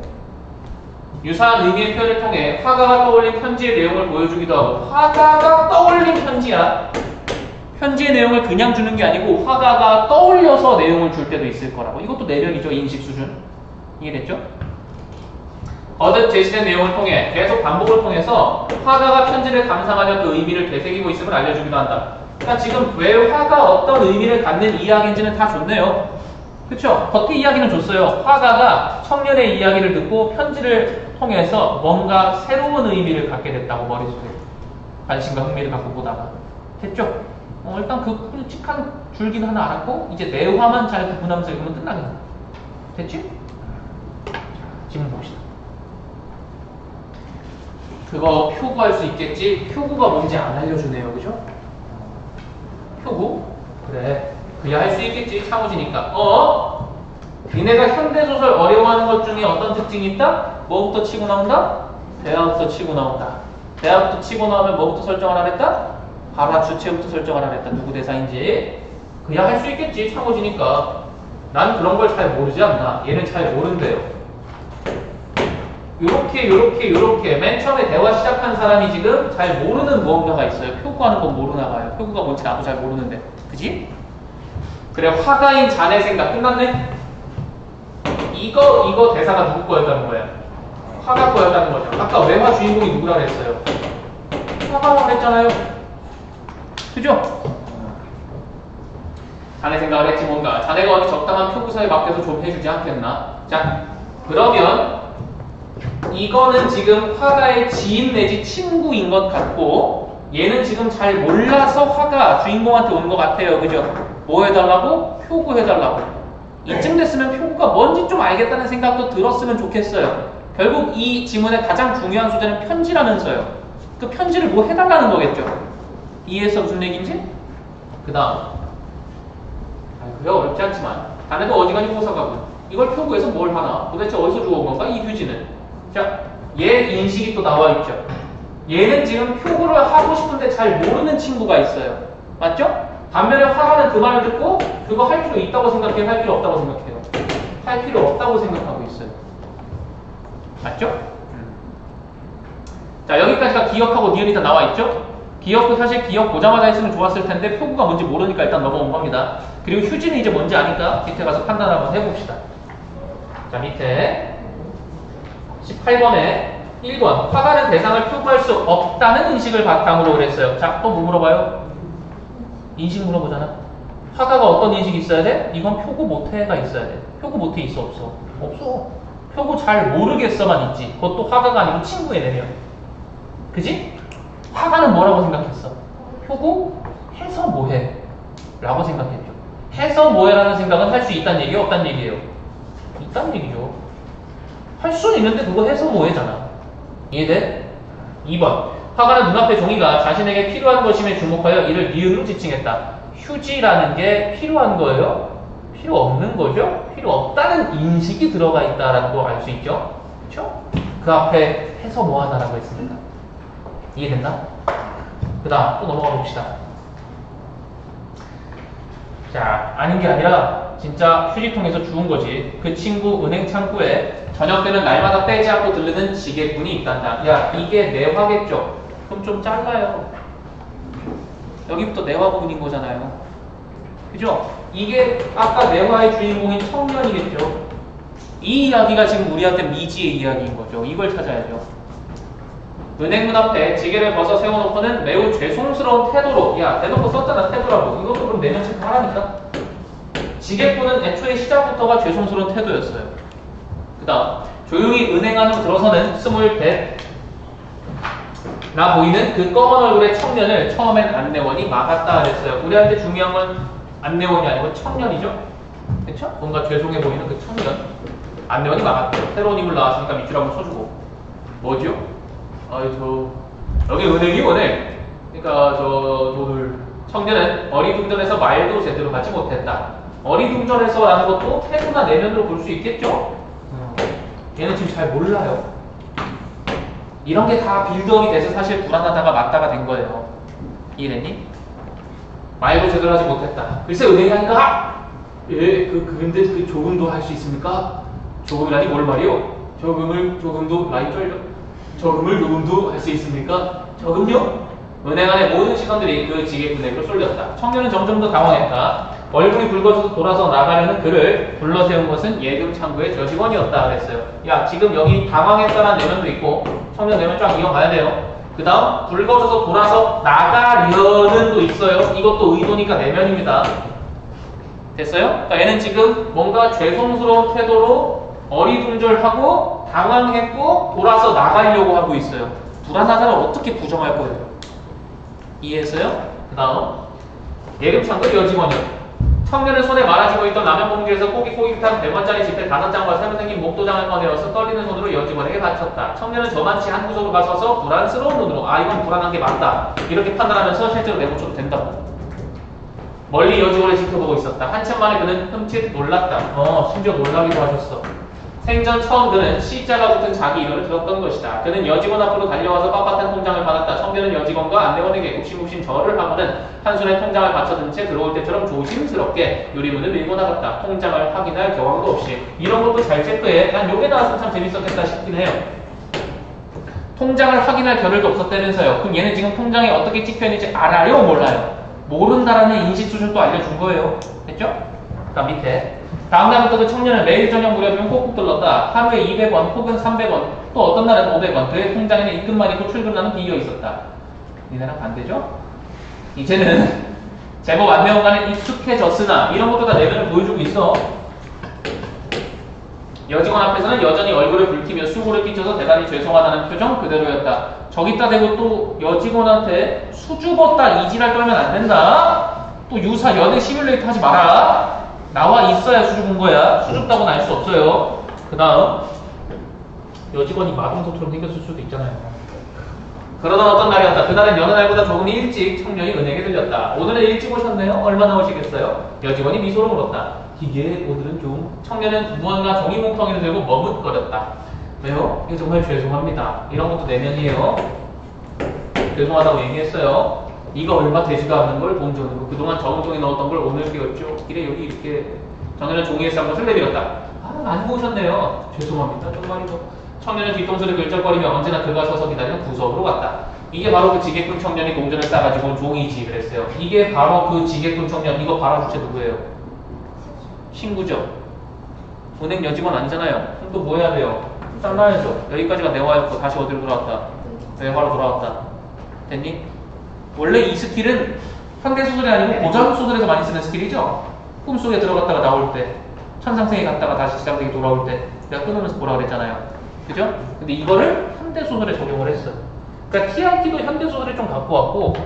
유사한 의미의 표현을 통해 화가가 떠올린 편지의 내용을 보여주기도 하고 화가가 떠올린 편지야. 편지의 내용을 그냥 주는 게 아니고 화가가 떠올려서 내용을 줄 때도 있을 거라고. 이것도 내면이죠. 인식 수준. 이해됐죠? 거듭 제시된 내용을 통해 계속 반복을 통해서 화가가 편지를 감상하며 그 의미를 되새기고 있음을 알려주기도 한다. 그러니까 지금 왜 화가 어떤 의미를 갖는 이야기인지는 다 줬네요. 그쵸? 겉에 이야기는 줬어요. 화가가 청년의 이야기를 듣고 편지를 통해서 뭔가 새로운 의미를 갖게 됐다고 머릿속에 관심과 흥미를 갖고 보다가 됐죠? 일단 그 끔찍한 줄기는 하나 알았고 이제 내화만 잘 구분하면서 읽으면 끝나겠네. 됐지? 질문 봅시다. 그거 표구할 수 있겠지? 표구가 뭔지 안 알려주네요. 그죠? 표구? 그래. 그야 할 수 있겠지. 창호지니까. 니네가 현대소설 어려워하는 것 중에 어떤 특징이 있다? 뭐부터 치고 나온다? 대화부터 치고 나온다. 대화부터 치고 나오면 뭐부터 설정을 하랬다? 바로 주체부터 설정을 하랬다. 누구 대사인지. 그야 할 수 있겠지. 창호지니까. 난 그런 걸 잘 모르지 않나? 얘는 잘 모른대요. 요렇게 맨 처음에 대화 시작한 사람이 지금 잘 모르는 무언가가 있어요. 표구하는 건 모르나 봐요. 표구가 뭔지 나도 잘 모르는데. 그지? 그래, 화가인 자네 생각 끝났네? 이거 대사가 누구 거였다는 거야? 화가 거였다는 거죠. 아까 외화 주인공이 누구라 그랬어요? 화가라고 그랬잖아요. 그죠? 자네 생각을 했지 뭔가. 자네가 어디 적당한 표구사에 맡겨서 좀 해주지 않겠나? 자, 그러면 이거는 지금 화가의 지인 내지 친구인 것 같고 얘는 지금 잘 몰라서 화가 주인공한테 온 것 같아요. 그죠? 뭐 해달라고? 표구 해달라고. 이쯤 됐으면 표구가 뭔지 좀 알겠다는 생각도 들었으면 좋겠어요. 결국 이 지문의 가장 중요한 소재는 편지라면서요. 그 편지를 뭐 해달라는 거겠죠. 이해했어? 무슨 얘기인지? 그 다음, 그래 어렵지 않지만 자네도 어지간히 호사가군. 이걸 표구에서 뭘 하나? 도대체 어디서 주워온 건가? 이 휴지는. 자, 얘 인식이 또 나와 있죠. 얘는 지금 표구를 하고 싶은데 잘 모르는 친구가 있어요. 맞죠? 반면에 화가는 그 말을 듣고 그거 할 필요 있다고 생각해요? 할 필요 없다고 생각해요? 할 필요 없다고 생각하고 있어요. 맞죠? 자, 여기까지가 기억하고 니은이 다 나와 있죠? 기억도 사실 기억 보자마자 했으면 좋았을 텐데 표구가 뭔지 모르니까 일단 넘어온 겁니다. 그리고 휴지는 이제 뭔지 아니까 밑에 가서 판단 한번 해봅시다. 자, 밑에 18번에 1번 화가는 대상을 표구할 수 없다는 인식을 바탕으로 그랬어요. 자, 또 뭐 물어봐요? 인식 물어보잖아. 화가가 어떤 인식이 있어야 돼? 이건 표구 못해가 있어야 돼. 표구 못해 있어 없어? 없어. 표구 잘 모르겠어만 있지. 그것도 화가가 아니고 친구의 내면. 그지? 화가는 뭐라고 생각했어? 표구 해서 뭐해? 라고 생각했죠. 해서 뭐해라는 생각은 할 수 있다는 얘기예요? 없다는 얘기예요? 있다는 얘기죠. 할 수는 있는데 그거 해서 뭐해잖아. 이해돼? 2번 화가는 눈앞의 종이가 자신에게 필요한 것임에 주목하여 이를 니은으로 지칭했다. 휴지라는 게 필요한 거예요? 필요 없는 거죠? 필요 없다는 인식이 들어가 있다라는 거 알 수 있죠? 그렇죠? 그 앞에 해서 뭐하다라고 했습니다. 이해됐나? 그 다음 또 넘어가 봅시다. 자, 아닌 게 아니라 진짜 휴지통에서 주운 거지. 그 친구 은행 창구에 저녁 때는 날마다 떼지 않고 들르는 지게꾼이 있단다. 야, 이게 내 화겠죠? 그럼 좀 잘라요. 여기부터 내 화 부분인 거잖아요. 그죠? 이게 아까 내 화의 주인공인 청년이겠죠? 이 이야기가 지금 우리한테 미지의 이야기인 거죠. 이걸 찾아야죠. 은행 문 앞에 지게를 벗어 세워놓고는 매우 죄송스러운 태도로, 야, 대놓고 썼잖아, 태도라고. 이것도 그럼 내면 체크하라니까? 지게꾼은 애초에 시작부터가 죄송스러운 태도였어요. 그 다음, 조용히 은행 안으로 들어서는 20대 나 보이는 그 검은 얼굴의 청년을 처음엔 안내원이 막았다 그랬어요. 우리한테 중요한 건 안내원이 아니고 청년이죠? 그쵸? 뭔가 죄송해 보이는 그 청년. 안내원이 막았대요. 새로운 인물 나왔으니까 밑줄 한번 쳐주고. 뭐죠? 여기 은행이 원해. 그러니까 돈을. 청년은 어리둥절해서 말도 제대로 하지 못했다. 어리둥절해서라는 것도 태도나 내면으로 볼 수 있겠죠? 얘는 지금 잘 몰라요. 이런 게 다 빌드업이 돼서 사실 불안하다가 맞다가 된 거예요. 이해됐니? 말도 제대로 하지 못했다. 글쎄 은행이 아닌가? 예, 근데 그 조금도 할 수 있습니까? 조금이라니 뭘 말이요? 조금도 라인 쩔려. 저금을 조금도 할 수 있습니까? 저금요? 은행 안의 모든 시선들이 그 지게꾼에게로 쏠렸다. 청년은 점점 더 당황했다. 얼굴이 붉어져서 돌아서 나가려는 그를 불러세운 것은 예금 창구의 저 직원이었다 그랬어요. 야, 지금 여기 당황했다라는 내면도 있고 청년 내면 쫙 이어가야 돼요. 그 다음 붉어져서 돌아서 나가려는도 있어요. 이것도 의도니까 내면입니다. 됐어요? 그러니까 얘는 지금 뭔가 죄송스러운 태도로 어리둥절하고 당황했고 돌아서 나가려고 하고 있어요. 불안하다면 어떻게 부정할 거예요? 이해했어요? 그 다음 예금 창구 여직원이요. 청년은 손에 말아지고 있던 라면 봉지에서 꼬깃꼬깃한 100원짜리 지폐 5장과 새로 생긴 목도장을 꺼내어서 떨리는 손으로 여직원에게 바쳤다. 청년은 저만치 한 구석으로 가서서 불안스러운 눈으로 이건 불안한 게 맞다. 이렇게 판단하면서 실제로 내모쳐도 된다고. 멀리 여직원을 지켜보고 있었다. 한참 만에 그는 흠칫 놀랐다. 심지어 놀라기도 하셨어. 생전 처음 그는 C자가 붙은 자기 이론을 들었던 것이다. 그는 여직원 앞으로 달려와서 빳빳한 통장을 받았다. 청년은 여직원과 안내원에게 굽신굽신 절을 하고는 한 손에 통장을 받쳐든 채 들어올 때처럼 조심스럽게 유리문을 밀고 나갔다. 통장을 확인할 경황도 없이. 이런 것도 잘 체크해. 난 요게 나왔으면 참 재밌었겠다 싶긴 해요. 통장을 확인할 겨를도 없었다면서요. 그럼 얘는 지금 통장에 어떻게 찍혀있는지 알아요? 몰라요? 모른다라는 인식 수준도 알려준 거예요. 됐죠? 그다음 밑에 다음 날부터 그 청년은 매일 저녁 무렵이면 꼭꼭 들렀다. 하루에 200원 혹은 300원 또 어떤 날은 500원 그의 통장에는 입금만 있고 출금란은 비어 있었다. 니네랑 반대죠? 이제는 제법 안내원과는 익숙해졌으나 이런 것도 다 내면을 보여주고 있어. 여직원 앞에서는 여전히 얼굴을 붉히며 수고를 끼쳐서 대단히 죄송하다는 표정 그대로였다. 저기다 대고 또 여직원한테 수줍었다 이지랄 떨면 안 된다. 또 유사 연애 시뮬레이터 하지 마라. 나와 있어야 수줍은 거야. 수줍다고는 알 수 없어요. 그 다음 여직원이 마동석처럼 생겼을 수도 있잖아요. 그러던 어떤 날이었다. 그날은 여느 날보다 조금 일찍 청년이 은행에 들렸다. 오늘은 일찍 오셨네요? 얼마나 오시겠어요? 여직원이 미소로 물었다. 이게 오늘은 좀 청년은 무언가 종이 뭉텅이를 들고 머뭇거렸다. 왜요? 이거 정말 죄송합니다. 이런 것도 내면이에요. 죄송하다고 얘기했어요. 이거 얼마 되지도 않는 걸 돈 줘는 거. 그동안 적은 종이 넣었던 걸 오늘 끼웠죠. 이래 여기 이렇게 청년은 종이에 싼 것을 내밀었다. 아, 많이 모으셨네요. 죄송합니다. 정말이죠. 청년은 뒤통수를 긁적거리며 언제나 그가 서서 기다리는 구석으로 갔다. 이게 바로 그 지게꾼 청년이 동전을 싸가지고 종이지 그랬어요. 이게 바로 그 지게꾼 청년. 이거 바로 주체 누구예요? 친구죠. 은행 여직원 아니잖아요. 그럼 또 뭐 해야 돼요? 잘라야죠. 여기까지가 대화였고 다시 어디로 돌아왔다? 대화로 돌아왔다. 됐니? 원래 이 스킬은 현대소설이 아니고 고전소설에서 많이 쓰는 스킬이죠. 꿈속에 들어갔다가 나올 때, 천상세계 갔다가 다시 지상세계 돌아올 때 내가 끊으면서 보라 그랬잖아요. 그죠? 근데 이거를 현대소설에 적용을 했어요. 그러니까 TIT도 현대소설을 좀 갖고 왔고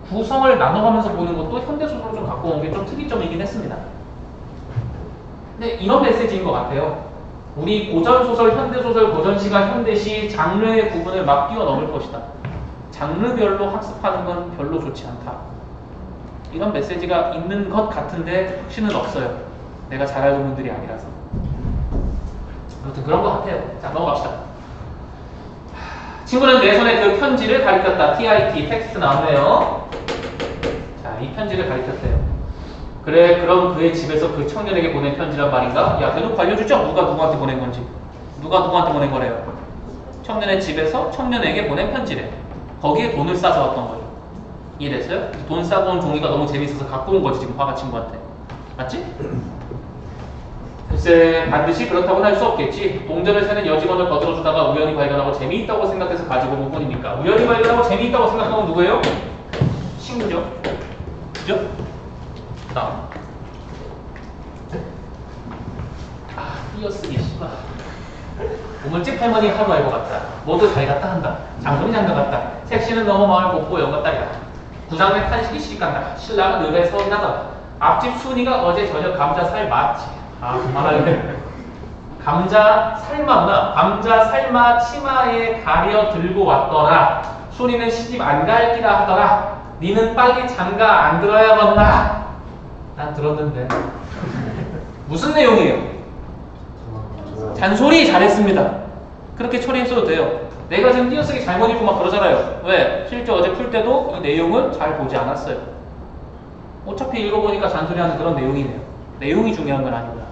구성을 나눠가면서 보는 것도 현대소설을 좀 갖고 온 게 좀 특이점이긴 했습니다. 근데 이런 메시지인 것 같아요. 우리 고전소설, 현대소설, 고전시가, 현대시 장르의 구분을 막 뛰어넘을 것이다. 장르별로 학습하는 건 별로 좋지 않다. 이런 메시지가 있는 것 같은데 확신은 없어요. 내가 잘 알던 분들이 아니라서. 아무튼 그런 것 같아요. 자, 넘어갑시다. 친구는 내 손에 그 편지를 가리켰다. TIT, 텍스트 나오네요. 자, 이 편지를 가리켰대요. 그래, 그럼 그의 집에서 그 청년에게 보낸 편지란 말인가? 야, 대놓고 알려주죠? 누가 누구한테 보낸 건지. 누가 누구한테 보낸 거래요? 청년의 집에서 청년에게 보낸 편지래. 거기에 돈을 싸서 왔던 거죠. 이해됐어요? 돈 싸고 온 종이가 너무 재밌어서 갖고 온 거지, 지금 화가 친구한테. 맞지? 글쎄, 반드시 그렇다고는 할 수 없겠지. 동전을 세는 여직원을 거들어주다가 우연히 발견하고 재미있다고 생각해서 가지고 온 뿐이니까. 우연히 발견하고 재미있다고 생각한 건 누구예요? 친구죠. 그죠? 다음. 띄어쓰기 씨발. 우물집 할머니 하루 알고 갔다. 모두 잘 갔다 한다. 장군이 장가 갔다. 색시는 너무 마을 곱고 영가딸이다. 구장에 탄식이 시간다. 신랑은 읍에 서운하다. 앞집 순이가 어제 저녁 감자 삶았지. 아, 그만할래. 감자 삶았나? 감자 삶아 치마에 가려 들고 왔더라. 순이는 시집 안 갈 기라 하더라. 니는 빨리 장가 안 들어야겠나? 난 들었는데. 무슨 내용이에요? 잔소리 잘했습니다. 그렇게 처리했어도 돼요. 내가 지금 띄어쓰기 잘못 읽고 막 그러잖아요. 왜? 실제 어제 풀 때도 이 내용은 잘 보지 않았어요. 어차피 읽어보니까 잔소리하는 그런 내용이네요. 내용이 중요한 건 아니구나.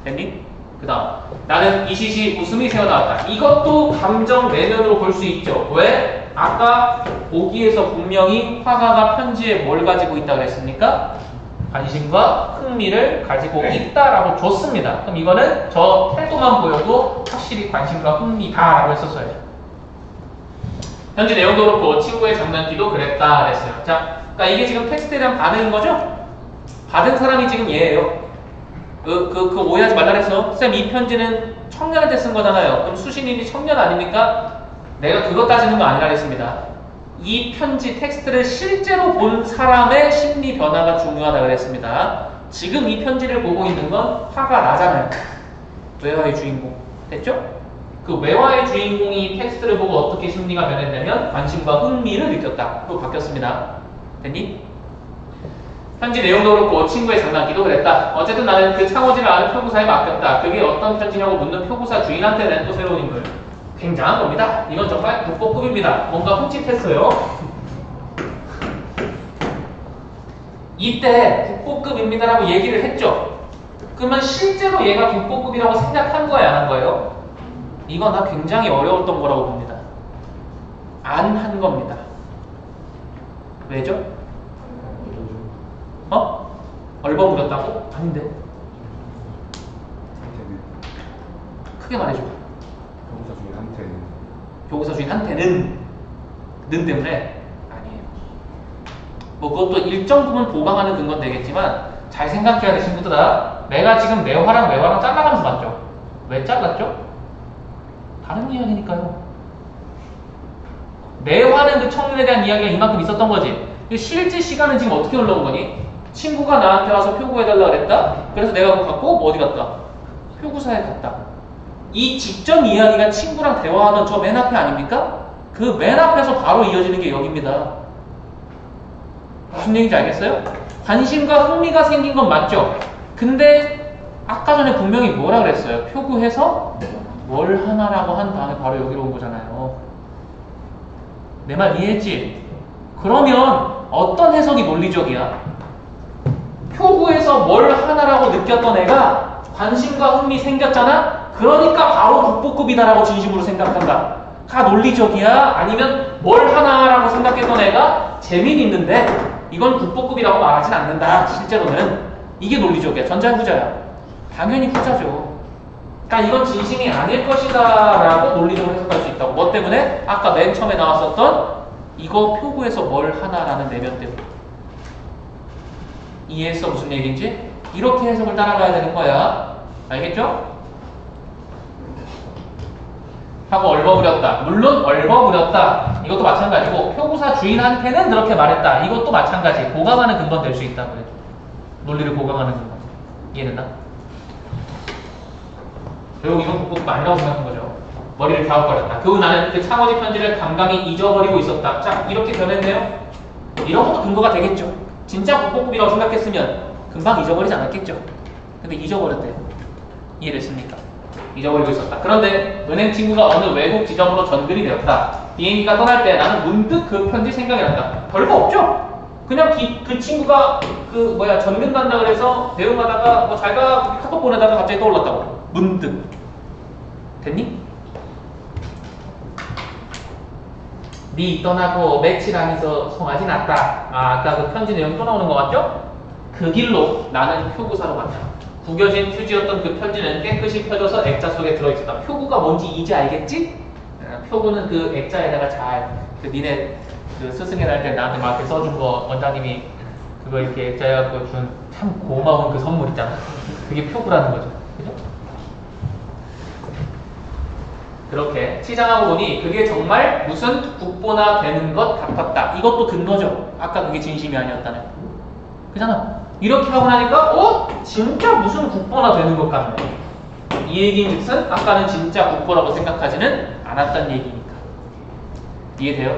됐니? 그 다음, 나는 이 시시 웃음이 새어나왔다. 이것도 감정 내면으로 볼 수 있죠. 왜? 아까 보기에서 분명히 화가가 편지에 뭘 가지고 있다 그랬습니까? 관심과 흥미를 가지고 있다라고 줬습니다. 그럼 이거는 저 태도만 보여도 확실히 관심과 흥미다라고 했었어요. 현재 내용도 그렇고 친구의 장난기도 그랬다 그랬어요. 자, 그러니까 이게 지금 텍스트에 대한 반응인 거죠? 받은 사람이 지금 얘예요. 그 오해하지 말라 그랬어. 쌤, 이 편지는 청년한테 쓴 거잖아요. 그럼 수신인이 청년 아닙니까? 내가 그것 따지는 거 아니라 그랬습니다. 이 편지 텍스트를 실제로 본 사람의 심리 변화가 중요하다 그랬습니다. 지금 이 편지를 보고 있는 건 화가 나잖아요. 외화의 주인공. 됐죠? 그 외화의 주인공이 이 텍스트를 보고 어떻게 심리가 변했냐면 관심과 흥미를 느꼈다. 또 바뀌었습니다. 됐니? 편지 내용도 그렇고 친구의 장난기도 그랬다. 어쨌든 나는 그 창호지를 아는 표구사에 맡겼다. 그게 어떤 편지냐고 묻는 표구사 주인한테는 또 새로운 인물. 굉장한 겁니다. 이건 정말 국보급입니다. 뭔가 흠칫했어요. 이때 국보급입니다라고 얘기를 했죠. 그러면 실제로 얘가 국보급이라고 생각한 거야, 안 한 거예요? 이건 다 굉장히 어려웠던 거라고 봅니다. 안 한 겁니다. 왜죠? 얼버무렸다고? 아닌데. 크게 말해줘. 교구사 주인한테는 는 때문에 아니에요. 뭐 그것도 일정 부분 보강하는 근거는 되겠지만 잘 생각해야 돼, 친구들아. 내가 지금 매화랑 잘라가면서 봤죠? 왜 잘랐죠? 다른 이야기니까요. 매화는 그 청년에 대한 이야기가 이만큼 있었던 거지. 실제 시간은 지금 어떻게 올라온 거니? 친구가 나한테 와서 표구해달라 그랬다? 그래서 내가 그거 갖고 어디 갔다? 표구사에 갔다. 이 직전 이야기가 친구랑 대화하던 저 맨 앞에 아닙니까? 그 맨 앞에서 바로 이어지는 게 여기입니다. 무슨 얘기인지 알겠어요? 관심과 흥미가 생긴 건 맞죠? 근데 아까 전에 분명히 뭐라 그랬어요? 표구해서 뭘 하나라고 한 다음에 바로 여기로 온 거잖아요. 내 말 이해했지? 그러면 어떤 해석이 논리적이야? 표구에서 뭘 하나라고 느꼈던 애가 관심과 흥미 생겼잖아? 그러니까 바로 국보급이다라고 진심으로 생각한다. 가 논리적이야? 아니면 뭘 하나라고 생각했던 애가 재미는 있는데 이건 국보급이라고 말하진 않는다. 실제로는. 이게 논리적이야. 전자야, 후자야? 당연히 후자죠. 그러니까 이건 진심이 아닐 것이다 라고 논리적으로 해석할 수 있다고. 뭐 때문에? 아까 맨 처음에 나왔었던 이거 표구에서 뭘 하나라는 내면 때문에. 이해했어? 무슨 얘기인지? 이렇게 해석을 따라가야 되는 거야. 알겠죠? 하고 얼버무렸다. 물론 얼버무렸다. 이것도 마찬가지고 표구사 주인한테는 그렇게 말했다. 이것도 마찬가지. 보강하는 근거는 될 수 있다. 그래. 논리를 보강하는 근거. 이해된다? 결국 이건 국보급 아니라고 생각한 거죠. 머리를 갸웃거렸다. 그 후 나는 그 창호지 편지를 감감히 잊어버리고 있었다. 자, 이렇게 변했네요. 이런 것도 근거가 되겠죠. 진짜 국보급이라고 생각했으면 금방 잊어버리지 않았겠죠. 근데 잊어버렸대요. 이해됐습니까? 잊어버리고 있었다. 그런데 은행 친구가 어느 외국 지점으로 전근이 되었다. 비행기가 떠날 때 나는 문득 그 편지 생각이 난다. 별거 없죠? 그냥 그 친구가 전근 간다 그래서 대응하다가 뭐 잘가 카톡 보내다가 갑자기 떠올랐다고. 문득. 됐니? 네 떠나고 며칠 안에서 송아지 났다. 아까 그 편지 내용 또 나오는 것 같죠? 그 길로 나는 표구사로 갔다. 구겨진 휴지였던 그 편지는 깨끗이 펴져서 액자 속에 들어있었다. 표구가 뭔지 이제 알겠지? 표구는 그 액자에다가 니네 그 스승의 날 때 나한테 막 이렇게 써준 거 원장님이 그거 이렇게 액자에 갖고 준 참 고마운 그 선물 있잖아. 그게 표구라는 거죠. 그죠? 그렇게 치장하고 보니 그게 정말 무슨 국보나 되는 것 같았다. 이것도 근거죠. 아까 그게 진심이 아니었다는. 그잖아. 이렇게 하고 나니까 진짜 무슨 국보나 되는 것 같네. 이 얘기인즉슨 아까는 진짜 국보라고 생각하지는 않았다는 얘기니까. 이해돼요?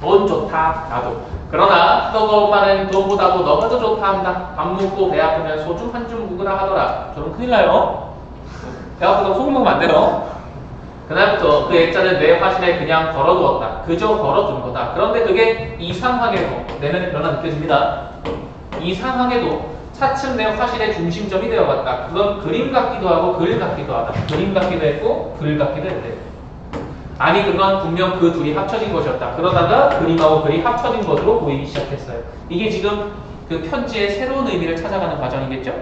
돈 좋다 나도. 그러나 너가 엄마는 돈보다도 너가 더 좋다 한다. 밥 먹고 배 아프면 소주 한 줌 묵으라 하더라. 저는 큰일 나요. 배 아프다고 소금 먹으면 안 돼요. 그날부터 그 액자는 내 화실에 그냥 걸어두었다. 그저 걸어둔 거다. 그런데 그게 이상하게도 내면의 변화 느껴집니다. 이상하게도 차츰 내 화실의 중심점이 되어갔다. 그건 그림 같기도 하고 글 같기도 하다. 그림 같기도 했고 글 같기도 했대. 아니 그건 분명 그 둘이 합쳐진 것이었다. 그러다가 그림하고 글이 합쳐진 것으로 보이기 시작했어요. 이게 지금 그 편지의 새로운 의미를 찾아가는 과정이겠죠?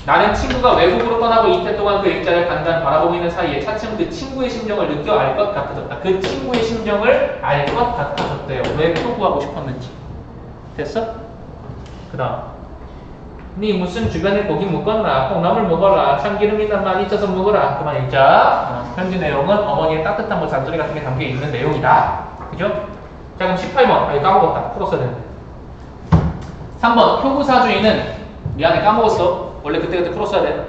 나는 친구가 외국으로 떠나고 이태 동안 그 액자를 간단 바라보고 있는 사이에 차츰 그 친구의 심정을 느껴 알 것 같아졌다. 그 친구의 심정을 알 것 같아졌대요. 왜 표구하고 싶었는지. 됐어? 그 다음 네 무슨 주변에 고기 묵거나 콩나물 먹어라. 참기름 있는 말 잊어서 먹어라. 그만 읽자. 편지 내용은 어머니의 따뜻한 뭐 잔소리 같은 게 담겨 있는 내용이다. 그죠? 자 그럼 18번 까먹었다. 풀었어야 되는데 3번 표구사주의는 미안해 까먹었어. 원래 그때그때 풀었어야 돼.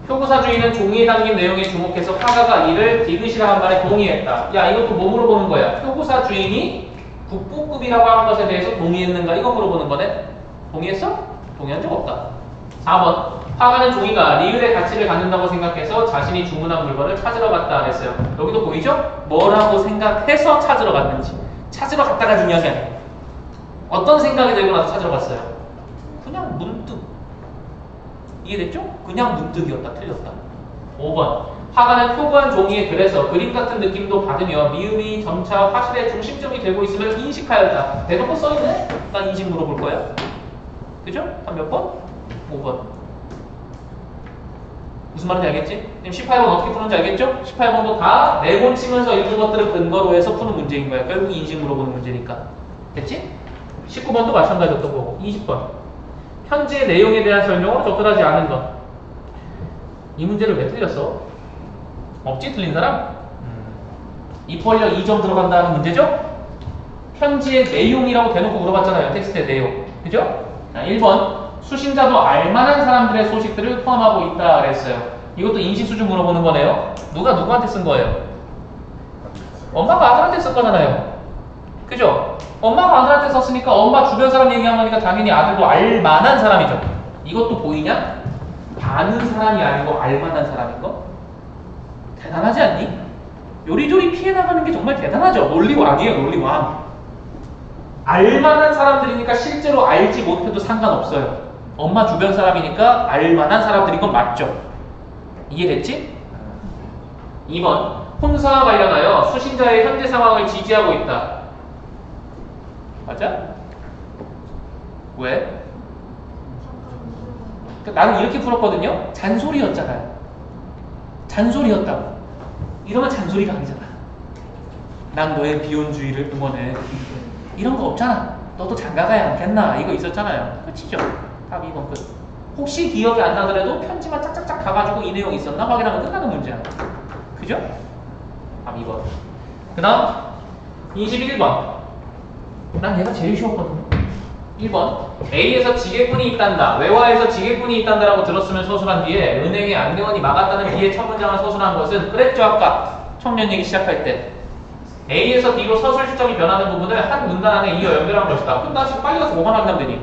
표구사주의는 종이에 담긴 내용에 주목해서 화가가 이를 디귿이라 한 말에 동의했다. 야 이것도 뭐 물어보는 거야? 표구사 주인이 국보급이라고 하는 것에 대해서 동의했는가? 이거 물어보는 거네. 동의했어? 동의한 적 없다. 4번. 화가는 종이가 리을의 가치를 갖는다고 생각해서 자신이 주문한 물건을 찾으러 갔다 그랬어요. 여기도 보이죠? 뭐라고 생각해서 찾으러 갔는지. 찾으러 갔다가 중요한 게 아니에요. 어떤 생각이 들고 나서 찾으러 갔어요? 그냥 문득. 이해됐죠? 그냥 문득이었다. 틀렸다. 5번. 화가는 표구한 종이에 글에서 그림 같은 느낌도 받으며 미음이 점차 화실의 중심점이 되고 있음을 인식하였다. 대놓고 써있네? 난 인식 물어볼 거야. 그죠? 한 몇 번? 5번. 무슨 말인지 알겠지? 지금 18번 어떻게 푸는지 알겠죠? 18번도 다 내본 치면서 읽은 것들을 근거로 해서 푸는 문제인 거야. 결국 인식 물어보는 문제니까. 됐지? 19번도 마찬가지였던 거고. 20번. 편지의 내용에 대한 설명으로 적절하지 않은 것. 이 문제를 왜 틀렸어? 없지? 틀린 사람? 입벌려 2점 들어간다는 문제죠? 편지의 내용이라고 대놓고 물어봤잖아요. 텍스트의 내용. 그죠? 자, 1번. 수신자도 알만한 사람들의 소식들을 포함하고 있다 그랬어요. 이것도 인식 수준 물어보는 거네요. 누가 누구한테 쓴 거예요? 엄마가 아들한테 쓴 거잖아요. 그죠? 엄마가 아들한테 썼으니까 엄마 주변 사람 얘기한 거니까 당연히 아들도 알만한 사람이죠. 이것도 보이냐? 아는 사람이 아니고 알만한 사람인 거? 대단하지 않니? 요리조리 피해 나가는 게 정말 대단하죠. 논리왕이에요, 논리왕. 알만한 사람들이니까 실제로 알지 못해도 상관없어요. 엄마 주변 사람이니까 알만한 사람들인 건 맞죠. 이해됐지? 2번. 혼사와 관련하여 수신자의 현재 상황을 지지하고 있다. 맞아? 왜? 나는 이렇게 풀었거든요. 잔소리였잖아요. 잔소리였다고. 이러면 잔소리가 아니잖아. 난 너의 비혼주의를 응원해. 이런 거 없잖아. 너도 장가가야 않겠나? 이거 있었잖아요. 끝이죠. 답 2번 끝. 혹시 기억이 안 나더라도 편지만 짝짝짝 가가지고 이 내용이 있었나? 확인하면 끝나는 문제야. 그죠? 답 2번. 그 다음 21번. 난 얘가 제일 쉬웠거든. 1번. A에서 지게꾼이 있단다. 외화에서 지게꾼이 있단다라고 들었으면 서술한 뒤에 은행의 안내원이 막았다는 B의 첫 문장을 서술한 것은 그랬죠. 아까 청년 얘기 시작할 때. A에서 B로 서술 시점이 변하는 부분을 한 문단 안에 이어 연결한 것이다. 그럼 나 지금 빨리 가서 뭐만 확인하면 되니?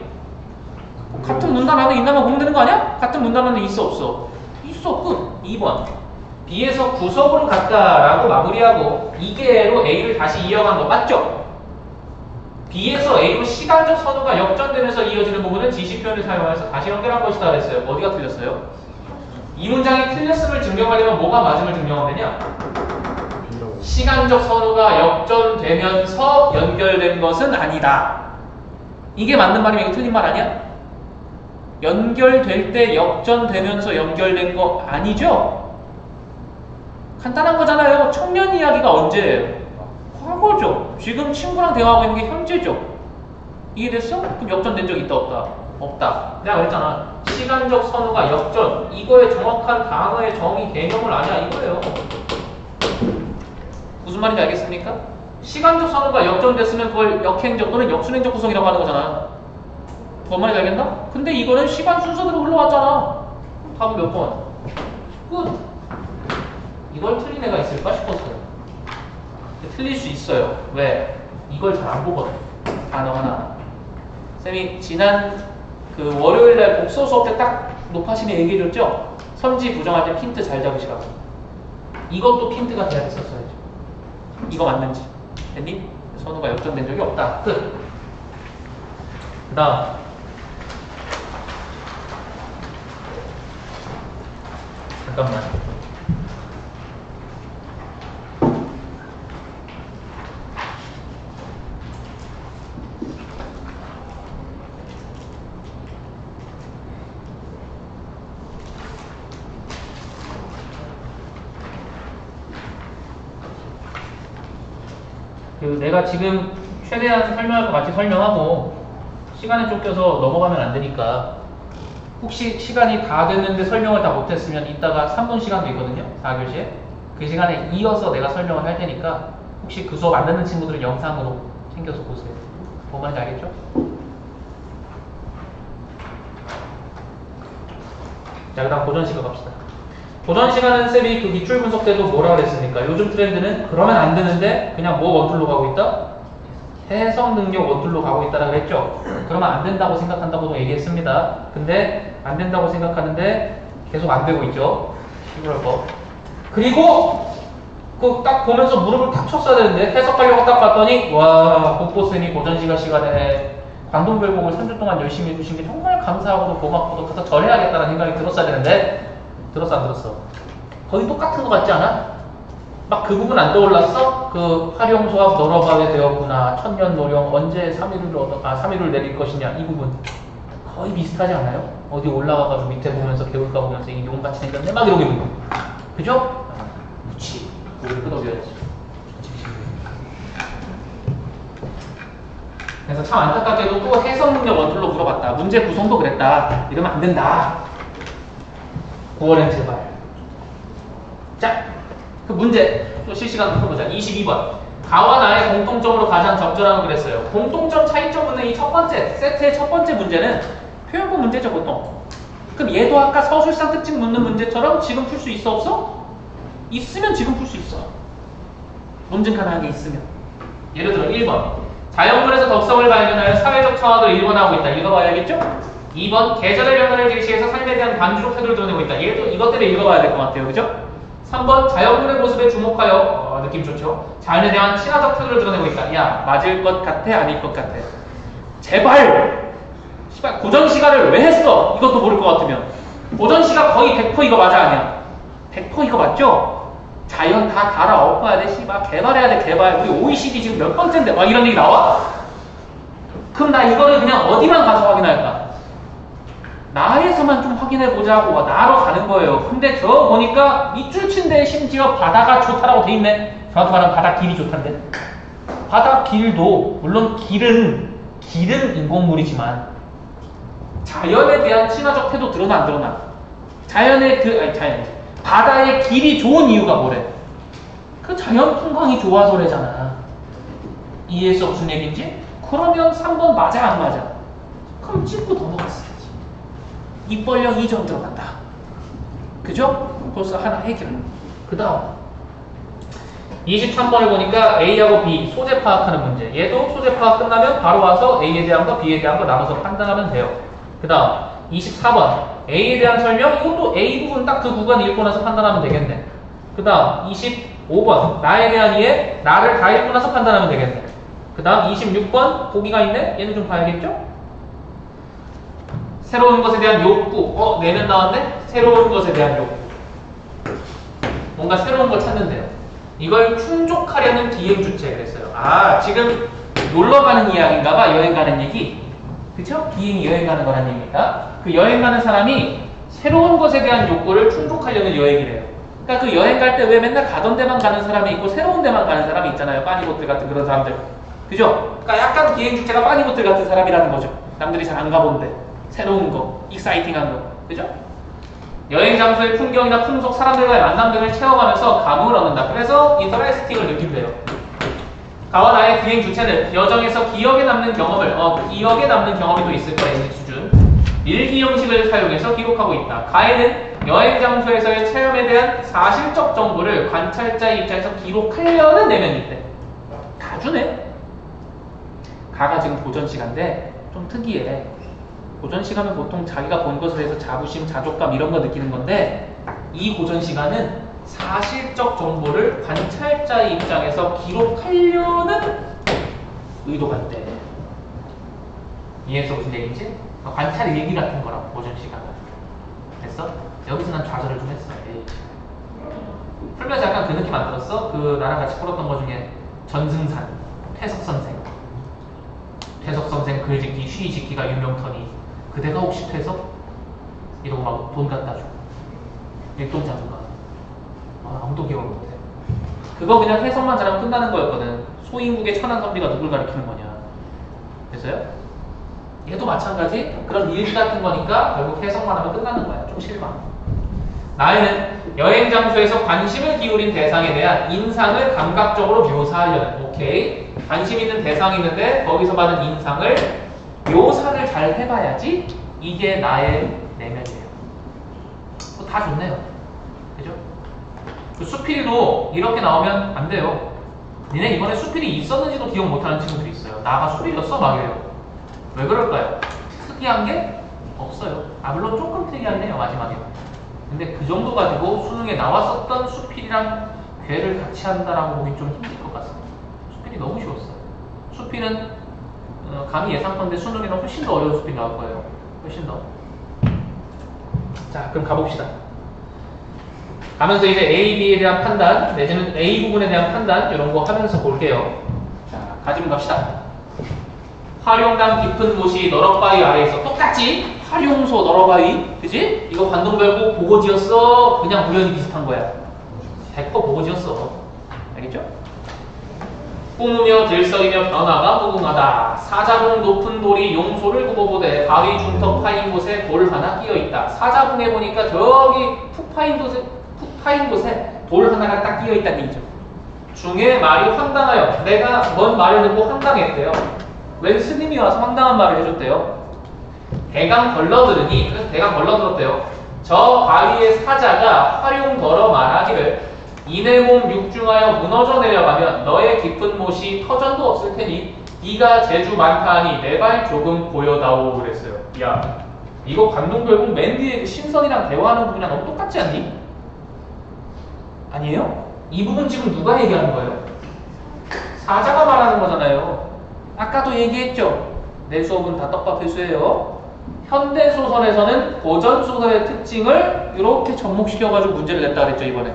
같은 문단 안에 있나만 보면 되는 거 아니야? 같은 문단 안에 있어 없어? 있어. 끝. 2번. B에서 구석으로 갔다라고 마무리하고 이계로 A를 다시 이어간 거 맞죠? B에서 A로 시간적 선호가 역전되면서 이어지는 부분은 지시 표현을 사용해서 다시 연결한 것이다 그랬어요. 어디가 틀렸어요? 이 문장이 틀렸음을 증명하려면 뭐가 맞음을 증명하면 되냐? 시간적 선호가 역전되면서 연결된 것은 아니다. 이게 맞는 말이면 이거 틀린 말 아니야? 연결될 때 역전되면서 연결된 거 아니죠? 간단한 거잖아요. 청년 이야기가 언제예요? 과거죠. 지금 친구랑 대화하고 있는 게 현재죠. 이해됐어? 그럼 역전된 적 있다 없다? 없다. 내가 그랬잖아. 시간적 선호가 역전. 이거의 정확한 단어의 정의 개념을 아냐 이거예요. 무슨 말인지 알겠습니까? 시간적 선호가 역전됐으면 그걸 역행적 또는 역순행적 구성이라고 하는 거잖아. 뭔 말인지 알겠나? 근데 이거는 시간 순서대로 흘러왔잖아. 답은 몇 번? 끝. 이걸 틀린 애가 있을까 싶었어요. 틀릴 수 있어요. 왜? 이걸 잘 안 보거든. 단어 하나. 쌤이 지난 그 월요일날 복서 수업 때 딱 높아심에 얘기해줬죠? 선지 부정할 때 핀트 잘 잡으시라고. 이것도 핀트가 돼야 됐었어야죠. 이거 맞는지. 됐니? 선호가 역전된 적이 없다. 끝. 그 다음. 잠깐만. 내가 지금 최대한 설명할 거 같이 설명하고 시간에 쫓겨서 넘어가면 안 되니까 혹시 시간이 다 됐는데 설명을 다 못했으면 이따가 3분 시간도 있거든요. 4교시에. 그 시간에 이어서 내가 설명을 할 테니까 혹시 그 수업 안 듣는 친구들은 영상으로 챙겨서 보세요. 뭔 말인지 알겠죠? 자, 그 다음 고전 시간 갑시다. 고전 시간은 쌤이 그 기출 분석 때도 뭐라 그랬습니까? 요즘 트렌드는 그러면 안 되는데 그냥 뭐 원툴로 가고 있다? 해석 능력 원툴로 가고 있다라고 했죠. 그러면 안 된다고 생각한다고도 얘기했습니다. 근데 안 된다고 생각하는데 계속 안 되고 있죠. 시끄러울 거. 그리고 그 딱 보면서 무릎을 탁 쳤어야 되는데 해석하려고 딱 봤더니 와 복보스니 고전시가 시간에 관동별곡을 3주 동안 열심히 해주신 게 정말 감사하고도 고맙고도 가서 절해야겠다는 생각이 들었어야 되는데 들었어 안 들었어? 거의 똑같은 거 같지 않아? 막 그 부분 안 떠올랐어? 그 활용소합 널어가게 되었구나. 천년노령 언제 3일을 내릴 것이냐 이 부분 거의 비슷하지 않아요? 어디 올라가가지고 밑에 보면서 개울가 보면서 이 용같이 생겼네 막 이러고 있는 거 그죠? 무치 고개를 끄덕여야지. 그래서 참 안타깝게도 또 해석 능력 원툴로 물어봤다. 문제 구성도 그랬다. 이러면 안 된다. 9월엔 제발. 자, 그 문제 또 실시간으로 풀어보자. 22번. 가와 나의 공통점으로 가장 적절한 걸 그랬어요. 공통점 차이점 묻는 이 첫 번째 세트의 첫 번째 문제는 표현구 문제죠 보통. 그럼 얘도 아까 서술상 특징 묻는 문제처럼 지금 풀 수 있어 없어? 있으면 지금 풀 수 있어. 논증 가능한 게 있으면. 예를 들어 1번. 자연물에서 덕성을 발견하여 사회적 청학을 일본하고 있다. 읽어봐야겠죠? 2번. 계절의 변화를 제시해서 삶에 대한 반주적 태도를 드러내고 있다. 얘도 이것들을 읽어봐야 될 것 같아요. 그죠? 3번. 자연물의 모습에 주목하여 느낌 좋죠? 자연에 대한 친화적 태도를 드러내고 있다. 야, 맞을 것 같아? 아닐 것 같아? 제발! 고전시가를 왜 했어? 이것도 모를 것 같으면. 고전시가 거의 100% 이거 맞아 아니야? 100% 이거 맞죠? 자연 다 갈아엎어야 돼, 씨발. 개발해야 돼, 개발. 우리 OECD 지금 몇 번째인데, 막 이런 얘기 나와? 그럼 나 이거를 그냥 어디만 가서 확인할까? 나에서만 좀 확인해보자고, 나로 가는 거예요. 근데 저 보니까 밑줄 친 데에 심지어 바다가 좋다라고 돼 있네. 정확히 말하면 바다 길이 좋단데. 바다 길도, 물론 길은 인공물이지만, 자연에 대한 친화적 태도 드러나, 안 드러나? 바다의 길이 좋은 이유가 뭐래? 그 자연 풍광이 좋아서래잖아. 이해했어? 무슨 얘기인지? 그러면 3번 맞아 안 맞아? 그럼 찍고 넘어갔어야지. 입 벌려 2점 들어간다. 그죠? 벌써 하나 해결. 그 다음 23번을 보니까 A하고 B 소재 파악하는 문제. 얘도 소재 파악 끝나면 바로 와서 A에 대한 거 B에 대한 거 나눠서 판단하면 돼요. 그 다음 24번 A에 대한 설명, 이것도 A 부분 딱 그 구간 읽고 나서 판단하면 되겠네. 그 다음 25번 나에 대한 이해, 나를 다 읽고 나서 판단하면 되겠네. 그 다음 26번 보기가 있네. 얘는 좀 봐야겠죠? 새로운 것에 대한 욕구. 내면 나왔네? 새로운 것에 대한 욕구. 뭔가 새로운 걸 찾는데요. 이걸 충족하려는 기행 주체 그랬어요. 지금 놀러 가는 이야기인가 봐. 여행 가는 얘기. 그쵸? 비행이 여행 가는 거란 얘기입니다. 그 여행 가는 사람이 새로운 것에 대한 욕구를 충족하려는 여행이래요. 그러니까 그 여행 갈 때 왜 맨날 가던 데만 가는 사람이 있고 새로운 데만 가는 사람이 있잖아요. 빠니보틀 같은 그런 사람들. 그죠? 그러니까 약간 비행 주체가 빠니보틀 같은 사람이라는 거죠. 남들이 잘 안 가본데. 새로운 거, 익사이팅한 거. 그죠? 여행 장소의 풍경이나 풍속, 사람들과의 만남 등을 체험하면서 감흥을 얻는다. 그래서 인터레스팅을 느낀대요. 가와 나의 비행 주체는 여정에서 기억에 남는 경험을, 기억에 남는 경험이 또 있을 거예요. 수준. 일기 형식을 사용해서 기록하고 있다. 가에는 여행 장소에서의 체험에 대한 사실적 정보를 관찰자의 입장에서 기록하려는 내면이 있대. 다 주네. 가가 지금 고전 시간인데 좀 특이해. 고전 시간은 보통 자기가 본 것에 대해서 자부심, 자족감 이런 거 느끼는 건데 이 고전 시간은 사실적 정보를 관찰자의 입장에서 기록하려는 의도가 있대. 이해해서 무슨 얘기인지? 관찰 일기 같은 거라고 고전 시간은. 됐어? 여기서 난 좌절을 좀 했어. 풀면서 약간 그 느낌 안 들었어? 그 나랑 같이 풀었던 거 중에 전승산, 퇴석선생. 퇴석선생 글짓기, 쉬짓기가 유명터니 그대가 혹시 퇴석? 이러고 막 돈 갖다 주고 일돈장인가? 아무도 기억을 못해. 그거 그냥 해석만 잘하면 끝나는 거였거든. 소인국의 천안 선비가 누굴 가리키는 거냐. 됐어요? 얘도 마찬가지. 그런 일기 같은 거니까 결국 해석만 하면 끝나는 거야. 좀 실망. 나에는 여행 장소에서 관심을 기울인 대상에 대한 인상을 감각적으로 묘사하려는. 오케이. 관심 있는 대상이 있는데 거기서 받은 인상을 묘사를 잘 해봐야지 이게 나의 내면이에요. 다 좋네요. 그죠? 그 수필이도 이렇게 나오면 안 돼요. 니네 이번에 수필이 있었는지도 기억 못하는 친구들이 있어요. 나가 수비였어 막 이래요. 왜 그럴까요? 특이한 게 없어요. 물론 조금 특이한데요 마지막에. 근데 그 정도 가지고 수능에 나왔었던 수필이랑 괴를 같이 한다라고 보기 좀 힘들 것 같습니다. 수필이 너무 쉬웠어요. 수필은 감히 예상컨대 수능에는 훨씬 더 어려운 수필이 나올 거예요. 훨씬 더. 자, 그럼 가봅시다. 가면서 이제 A, B에 대한 판단, 내지는 A 부분에 대한 판단 이런 거 하면서 볼게요. 자, 가지고 갑시다. 활용당 깊은 곳이 너럭바위 아래에 있어. 똑같지? 활용소 너럭바위, 그지? 이거 관동별곡 보고 지었어. 그냥 우연히 비슷한 거야. 100% 보고 지었어. 알겠죠? 뿜으며 들썩이며 변화가 무궁하다. 사자봉 높은 돌이 용소를 굽어보되 바위 중턱 파인 곳에 돌 하나 끼어있다. 사자봉에 보니까 저기 푹 파인 곳에 돌 하나가 딱 끼어있다는 얘기죠. 중에 말이 황당하여. 내가 뭔 말을 듣고 황당했대요. 웬 스님이 와서 황당한 말을 해줬대요. 대강 걸러들으니, 그래서 대강 걸러들었대요. 저 바위의 사자가 활용더러 말하기를 이내 몸 육중하여 무너져 내려가면 너의 깊은 못이 터전도 없을 테니 네가 재주 많다 하니 내 발 조금 보여다오 그랬어요. 야, 이거 관동별곡 맨 뒤에 그 신선이랑 대화하는 부분이랑 너무 똑같지 않니? 아니에요? 이 부분 지금 누가 얘기하는 거예요? 사자가 말하는 거잖아요. 아까도 얘기했죠? 내 수업은 다 떡밥 회수예요. 현대소설에서는 고전소설의 특징을 이렇게 접목시켜가지고 문제를 냈다 그랬죠 이번에.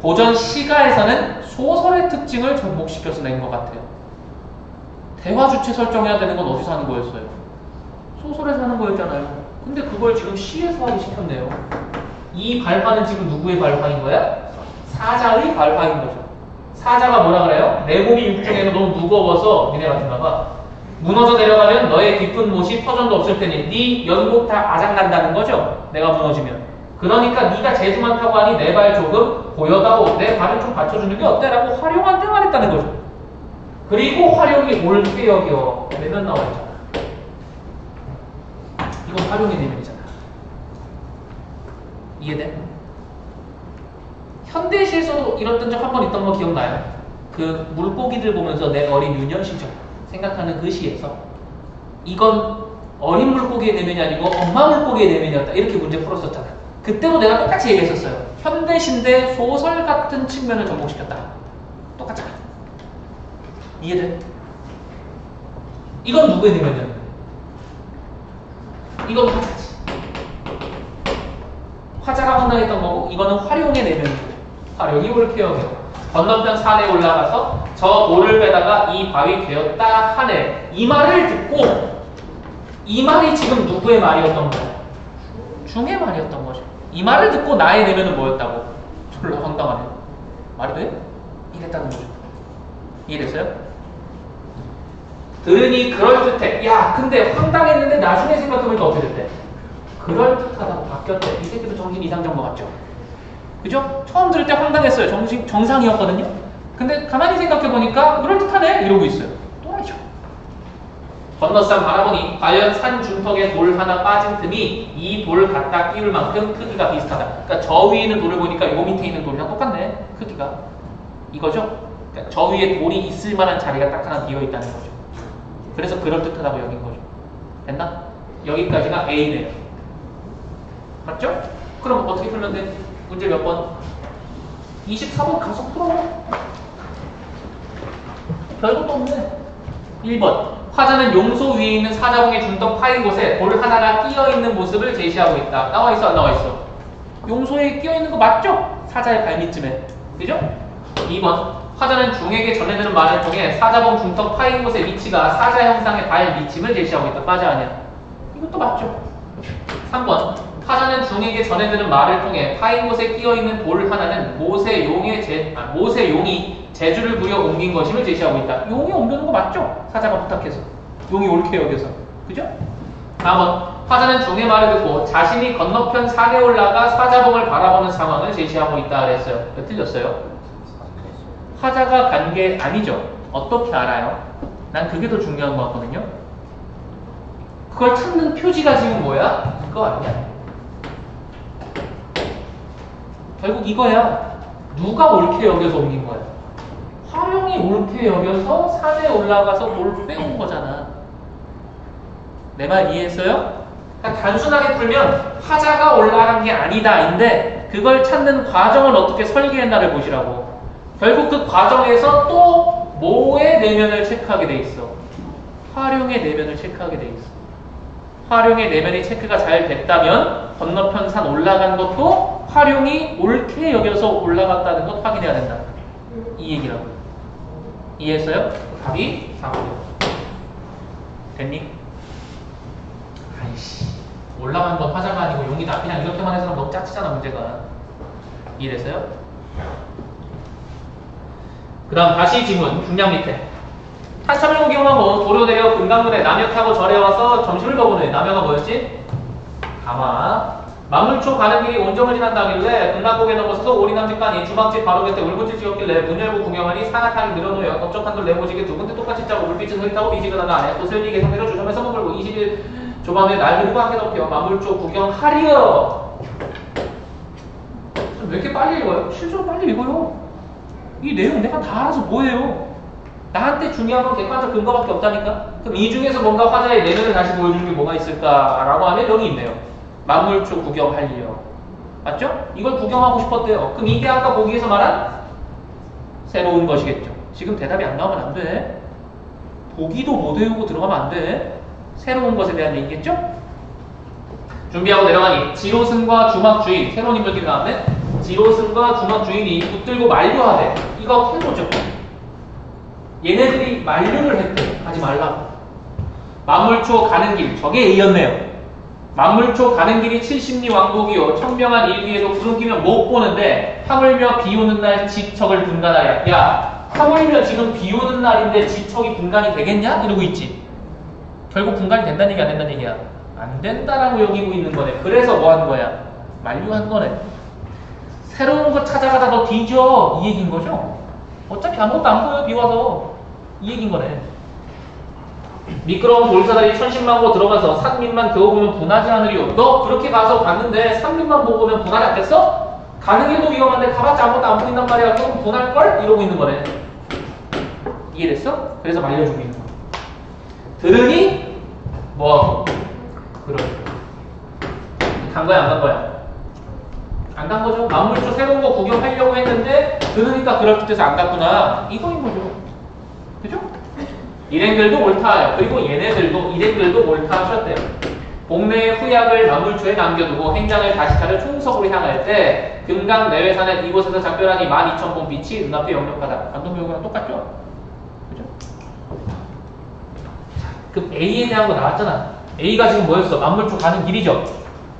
고전시가에서는 소설의 특징을 접목시켜서 낸 것 같아요. 대화 주체 설정해야 되는 건 어디서 하는 거였어요? 소설에서 하는 거였잖아요. 근데 그걸 지금 시에서 하기 시켰네요. 이 발화는 지금 누구의 발화인 거야? 사자의 발화인 거죠. 사자가 뭐라 그래요? 내 몸이 육중에는 너무 무거워서 니네 같은가 봐. 무너져 내려가면 너의 깊은 못이 터전도 없을 테니 네 연못 다 아작난다는 거죠. 내가 무너지면. 그러니까 네가 재주 많다고 하니 내 발 조금 보여다오. 내 발을 좀 받쳐주는 게 어때? 라고 활용한테 말했다는 거죠. 그리고 활용이 올쾌역이요. 내면 나와있잖아. 이건 활용의 내면이잖아. 이해돼? 현대시에서도 이랬던 적 한 번 있던 거 기억나요? 그 물고기들 보면서 내 어린 유년 시절 생각하는 그 시에서 이건 어린 물고기의 내면이 아니고 엄마 물고기의 내면이었다. 이렇게 문제 풀었었잖아. 그때도 내가 똑같이 얘기했었어요. 현대시인데 소설 같은 측면을 접목시켰다. 똑같잖아. 이해돼? 이건 누구의 내면이야? 이건 화자지. 화자가 황당했던 거고 이거는 활용의 내면이고 활용이 올케어요. 건너편 산에 올라가서 저 돌을 빼다가 이 바위 되었다 하네. 이 말을 듣고 이 말이 지금 누구의 말이었던 거야? 중의 말이었던 거죠. 이 말을 듣고 나의 내면은 뭐였다고? 졸라 황당하네. 말이 돼? 이랬다는 거죠. 이해됐어요? 들으니 그럴듯해. 야, 근데 황당했는데 나중에 생각해보니까 어떻게 됐대? 그럴듯하다고 바뀌었대. 이 새끼도 정신 이상적인 것 같죠? 그죠? 처음 들을 때 황당했어요. 정상이었거든요? 근데 가만히 생각해보니까 그럴듯하네? 이러고 있어요. 또 알죠. 건너산 바라보니 과연 산 중턱에 돌 하나 빠진 틈이 이 돌 갖다 끼울 만큼 크기가 비슷하다. 그러니까 저 위에 있는 돌을 보니까 요 밑에 있는 돌이랑 똑같네. 크기가. 이거죠? 그러니까 저 위에 돌이 있을 만한 자리가 딱 하나 비어있다는 거죠. 그래서 그럴듯하다고 여긴 거죠. 됐나? 여기까지가 A네요. 맞죠? 그럼 어떻게 풀면 돼? 문제 몇 번? 24번 가서 풀어. 별것도 없네. 1번. 화자는 용소 위에 있는 사자봉의 중턱 파인 곳에 돌 하나가 끼어있는 모습을 제시하고 있다. 나와있어 안 나와있어? 용소에 끼어있는 거 맞죠? 사자의 발밑쯤에. 그죠? 2번. 화자는 중에게 전해드는 말을 통해 사자봉 중턱 파인 곳의 위치가 사자 형상의 발 밑임을 제시하고 있다. 맞아 아니야? 이것도 맞죠? 3번. 화자는 중에게 전해드는 말을 통해 파인 곳에 끼어있는 돌 하나는 모세 용이 재주를 부려 옮긴 것임을 제시하고 있다. 용이 옮겨놓은 거 맞죠? 사자가 부탁해서. 용이 옳게 여겨서. 그죠? 4번. 화자는 중의 말을 듣고 자신이 건너편 산에 올라가 사자봉을 바라보는 상황을 제시하고 있다 그랬어요. 왜 틀렸어요? 화자가 간 게 아니죠. 어떻게 알아요? 난 그게 더 중요한 거 같거든요. 그걸 찾는 표지가 지금 뭐야? 그거 아니야? 결국 이거야. 누가 옳게 여겨서 옮긴 거야? 활용이 활용이 옳게 여겨서 산에 올라가서 돌을 빼온 거잖아. 내 말 이해했어요? 그러니까 단순하게 풀면 화자가 올라간 게 아니다인데 그걸 찾는 과정을 어떻게 설계했나를 보시라고. 결국 그 과정에서 또 뭐의 내면을 체크하게 돼 있어? 활용의 내면을 체크하게 돼 있어. 활용의 내면이 체크가 잘 됐다면 건너편 산 올라간 것도 활용이 옳게 여겨서 올라갔다는 것 확인해야 된다. 이 얘기라고요. 이해했어요? 답이 4번이요. 됐니? 아이씨, 올라간 건 화자가 아니고 용이다. 그냥 이렇게만 해서는 너무 짜치잖아 문제가. 이해됐어요? 그 다음 다시 지문 중량 밑에 한참을 구경하고 도로 내려 금강문에 남여 타고 절에 와서 점심을 먹은 후에 남여가 뭐였지? 가마. 만물초 가는 길이 온정을 지난다길래 금강고개 넘어서서 오리남집간이 주막집 바로 곁에 울분집 지었길래 문 열고 구경하니 상하탕이 늘어놓여 넓적한 돌 네모지게 두 군데 똑같이 짜고 물빛은 흐릿하고 미지근한 안에 꽃을 이게 상대로 주점에서 머물고 20일 조밤에 날 그리고 함께 덮여 만물초 구경하리여. 왜 이렇게 빨리 읽어요? 실제로 빨리 읽어요. 이 내용 내가 다 알아서 뭐예요? 나한테 중요한 건 객관적 근거밖에 없다니까? 그럼 이 중에서 뭔가 화자의 내면을 다시 보여주는 게 뭐가 있을까라고 하면 여기 있네요. 만물초 구경하리여. 맞죠? 이걸 구경하고 싶었대요. 그럼 이게 아까 보기에서 말한 새로운 것이겠죠. 지금 대답이 안 나오면 안 돼. 보기도 못 외우고 들어가면 안 돼. 새로운 것에 대한 얘기겠죠? 준비하고 내려가니 지로승과 주막주인 새로운 인물들이 나왔네. 지로승과 주막주인이 붙들고 만류하되 이거 해보죠. 얘네들이 만류를 했대. 하지 말라고. 만물초 가는 길 저게 A였네요. 만물초 가는 길이 70리 왕복이요 청명한 일기에도 구름 끼면 못 보는데 하물며 비 오는 날 지척을 분간하랴. 야 하물며 지금 비 오는 날인데 지척이 분간이 되겠냐? 이러고 있지. 결국 분간이 된다는 얘기 안 된다는 얘기야. 안 된다라고 여기고 있는 거네. 그래서 뭐 하는 거야? 만류한 거네. 새로운 거 찾아가다 너 뒤져. 이 얘기인 거죠? 어차피 아무것도 안 보여 비 와서. 이 얘기인 거네. 미끄러운 돌사다리 천신만고 들어가서 산밑만 겨우 보면 분하지 않으리요. 너 그렇게 가서 갔는데 산밑만 보고 보면 분하지 않겠어? 가는 길도 위험한데 가봤자 아무것도 안 보인단 말이야. 그럼 분할걸? 이러고 있는 거네. 이해됐어? 그래서 말려주고 있는 거. 들으니 뭐하고? 그래. 간 거야 안 간 거야? 안 간 거죠. 만물초 새로운 거 구경하려고 했는데 들으니까 그럴듯해서 안 갔구나. 이거인 거죠. 그죠? 일행들도 옳다. 그리고 얘네들도 일행들도 옳다 하셨대요. 복내의 후약을 만물초에 남겨두고 행장을 다시 차려 충석으로 향할 때 금강 내외산의 이곳에서 작별하니 12,000본 빛이 눈앞에 역력하다. 감동묘구랑 똑같죠? 그죠? 그럼 A에 대한 거 나왔잖아. A가 지금 뭐였어? 만물초 가는 길이죠.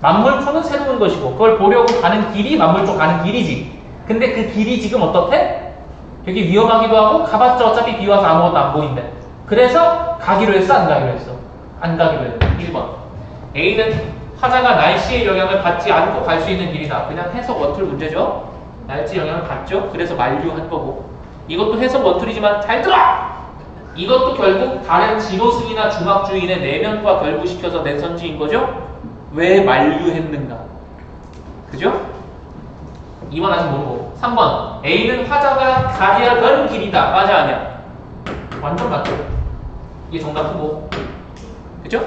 만물초는 새로운 것이고 그걸 보려고 가는 길이 만물초 가는 길이지. 근데 그 길이 지금 어떻대? 되게 위험하기도 하고 가봤자 어차피 비 와서 아무것도 안 보인대. 그래서 가기로 했어? 안 가기로 했어? 안 가기로 했어. 1번. A는 화자가 날씨의 영향을 받지 않고 갈 수 있는 길이다. 그냥 해석 원툴 문제죠. 날씨 영향을 받죠. 그래서 만류한 거고. 이것도 해석 원툴이지만 잘 들어! 이것도 결국 다른 지로승이나 주막주인의 내면과 결부시켜서 낸 선지인 거죠. 왜 만류했는가? 그죠? 2번 아직 모르고. 3번. A는 화자가 가려던 길이다. 맞아 아니야? 완전 맞죠? 이게 정답 후보. 그죠?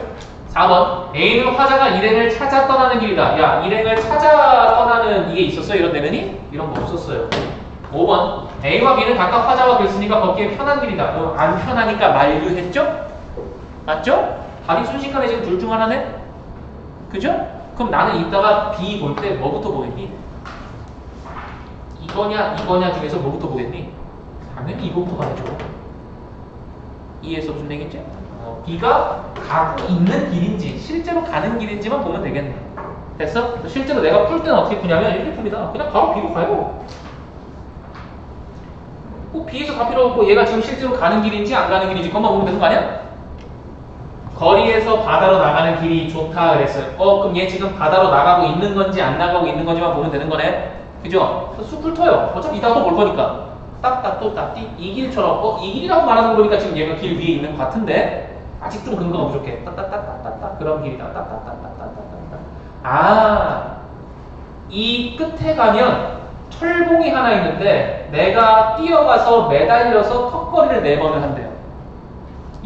4번. A는 화자가 일행을 찾아 떠나는 길이다. 야, 일행을 찾아 떠나는 이게 있었어요? 이런 내면이? 이런 거 없었어요. 5번. A와 B는 각각 화자와 글쓰니까 걷기에 편한 길이다. 안 편하니까 만류했죠? 맞죠? 답이 순식간에 지금 둘 중 하나네? 그죠? 그럼 나는 이따가 B 볼 때 뭐부터 보겠니? 이거냐 중에서 뭐부터 보겠니? 당연히 이거부터 봐야죠. 이해해서 무슨 얘기인지? B가 가고 있는 길인지 실제로 가는 길인지만 보면 되겠네. 됐어? 실제로 내가 풀 때는 어떻게 푸냐면 이렇게 풉니다. 그냥 바로 B로 가요. 꼭 B에서 다 필요 없고 얘가 지금 실제로 가는 길인지 안 가는 길인지 그것만 보면 되는 거 아니야? 거리에서 바다로 나가는 길이 좋다 그랬어요. 그럼 얘 지금 바다로 나가고 있는 건지 안 나가고 있는 건지만 보면 되는 거네. 그죠? 쑥 훑어요. 어차피 이따가 또 볼 거니까. 딱딱 또 딱띠 이 길처럼 이 길이라고 말하는 거니까 지금 얘가 길 위에 있는 것 같은데 아직 좀 근거가 부족해. 따따따따따따 그런 길이다. 따따따따따따따 이 끝에 가면 철봉이 하나 있는데 내가 뛰어가서 매달려서 턱걸이를 4번을 한대요.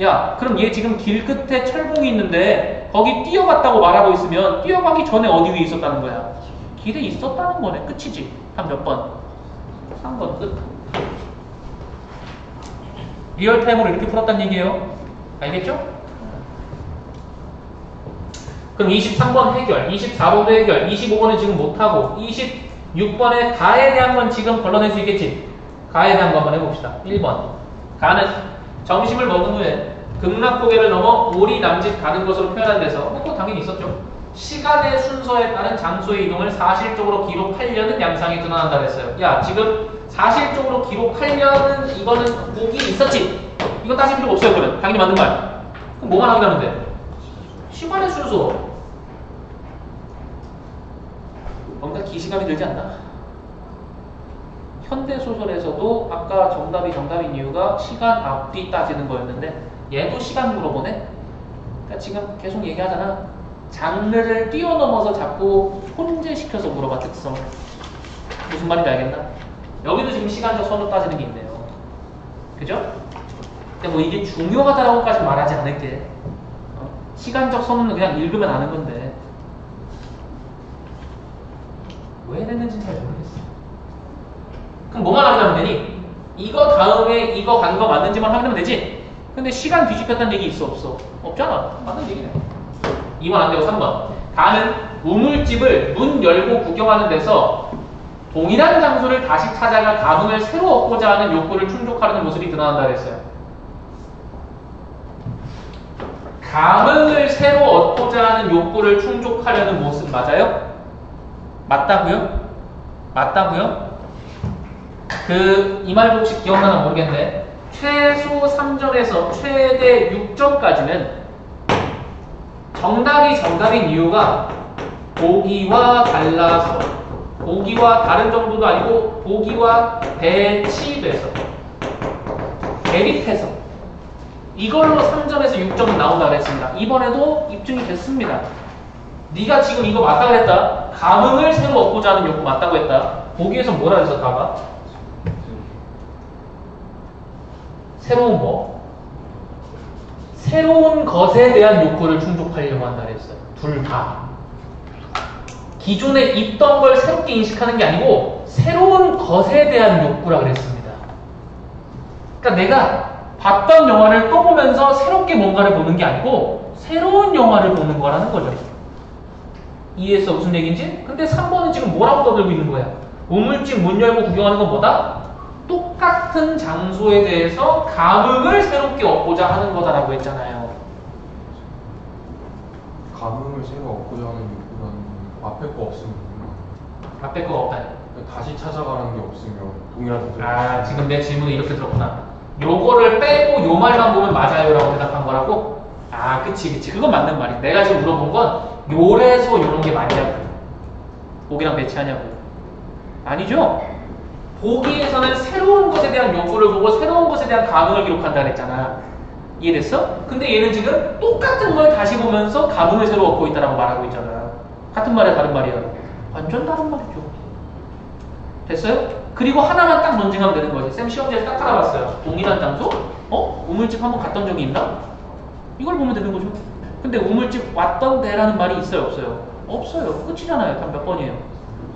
야, 그럼 얘 지금 길 끝에 철봉이 있는데 거기 뛰어갔다고 말하고 있으면 뛰어가기 전에 어디 위에 있었다는 거야? 길에 있었다는 거네. 끝이지. 한 몇 번? 3번 끝. 리얼타임으로 이렇게 풀었다는 얘기예요. 알겠죠? 그럼 23번 해결, 24번도 해결, 25번은 지금 못하고 26번에 가에 대한 건 지금 걸러낼 수 있겠지? 가에 대한 거 한번 해봅시다. 1번 가는 점심을 먹은 후에 극락고개를 넘어 오리 남짓 가는 것으로 표현한 데서 그거 당연히 있었죠. 시간의 순서에 따른 장소의 이동을 사실적으로 기록하려는 양상이 드러난다 그랬어요. 야, 지금 사실적으로 기록하려는 이거는 목이 있었지? 이거 따질 필요가 없어요. 그러면 당연히 맞는 말. 그럼 뭐만 확인하면 돼? 시간의 순서. 뭔가 기시감이 들지 않나? 현대소설에서도 아까 정답인 이유가 시간 앞뒤 따지는 거였는데 얘도 시간 물어보네? 그러니까 지금 계속 얘기하잖아. 장르를 뛰어넘어서 자꾸 혼재시켜서 물어봐, 특성. 무슨 말인지 알겠나? 여기도 지금 시간적 선호 따지는 게 있네요. 그죠? 근데 뭐 이게 중요하다라고까지 말하지 않을게. 시간적 선호는 그냥 읽으면 아는 건데 왜 냈는지는 잘 모르겠어. 그럼 뭐만 확인하면 되니? 이거 다음에 이거 간 거 맞는지만 확인하면 되지? 근데 시간 뒤집혔다는 얘기 있어 없어? 없잖아. 맞는 얘기네. 2번 안 되고 3번. 가는 우물집을 문 열고 구경하는 데서 동일한 장소를 다시 찾아가 감흥을 새로 얻고자 하는 욕구를 충족하려는 모습이 드러난다 그랬어요. 감흥을 새로 얻고자 하는 욕구를 충족하려는 모습 맞아요? 맞다고요? 맞다고요? 이 말도 혹시 기억나나 모르겠는데 최소 3점에서 최대 6점까지는 정답인 이유가 보기와 달라서, 보기와 다른 정도도 아니고 보기와 배치돼서, 대립해서 이걸로 3점에서 6점은 나온다 그랬습니다. 이번에도 입증이 됐습니다. 네가 지금 이거 맞다 그랬다. 감흥을 새로 얻고자 하는 욕구 맞다고 했다. 보기에서 뭐라 그랬어, 다가? 새로운 뭐? 새로운 것에 대한 욕구를 충족하려고 한다 그랬어요. 둘 다. 기존에 있던 걸 새롭게 인식하는 게 아니고 새로운 것에 대한 욕구라 그랬습니다. 그러니까 내가 봤던 영화를 또 보면서 새롭게 뭔가를 보는 게 아니고 새로운 영화를 보는 거라는 거죠. 이해했어? 무슨 얘기인지? 근데 3번은 지금 뭐라고 떠들고 있는 거야? 우물집 문 열고 구경하는 건 뭐다? 똑같은 장소에 대해서 감흥을 새롭게 얻고자 하는 거다라고 했잖아요. 감흥을 새로 얻고자 하는 욕구라는 앞에 거 없으면 앞에 거 없다. 다시 찾아가는 게 없으면 동일한 아, 지금 내 질문을 이렇게 들었구나. 요거를 빼고 요 말만 보면 맞아요 라고 대답한 거라고? 아, 그치. 그건 맞는 말이야. 내가 지금 물어본 건 요래서 요런 게 맞냐고. 보기랑 배치하냐고. 아니죠? 보기에서는 새로운 것에 대한 욕구를 보고 새로운 것에 대한 감흥을 기록한다 그랬잖아. 이해됐어? 근데 얘는 지금 똑같은 걸 다시 보면서 감흥을 새로 얻고 있다라고 말하고 있잖아. 같은 말이야, 다른 말이야? 완전 다른 말이죠. 됐어요? 그리고 하나만 딱 논증하면 되는 거지. 쌤 시험지에서 딱 알아봤어요. 동일한 장소? 우물집 한번 갔던 적이 있나? 이걸 보면 되는 거죠. 근데 우물집 왔던 데라는 말이 있어요, 없어요? 없어요. 끝이잖아요. 단 몇 번이에요?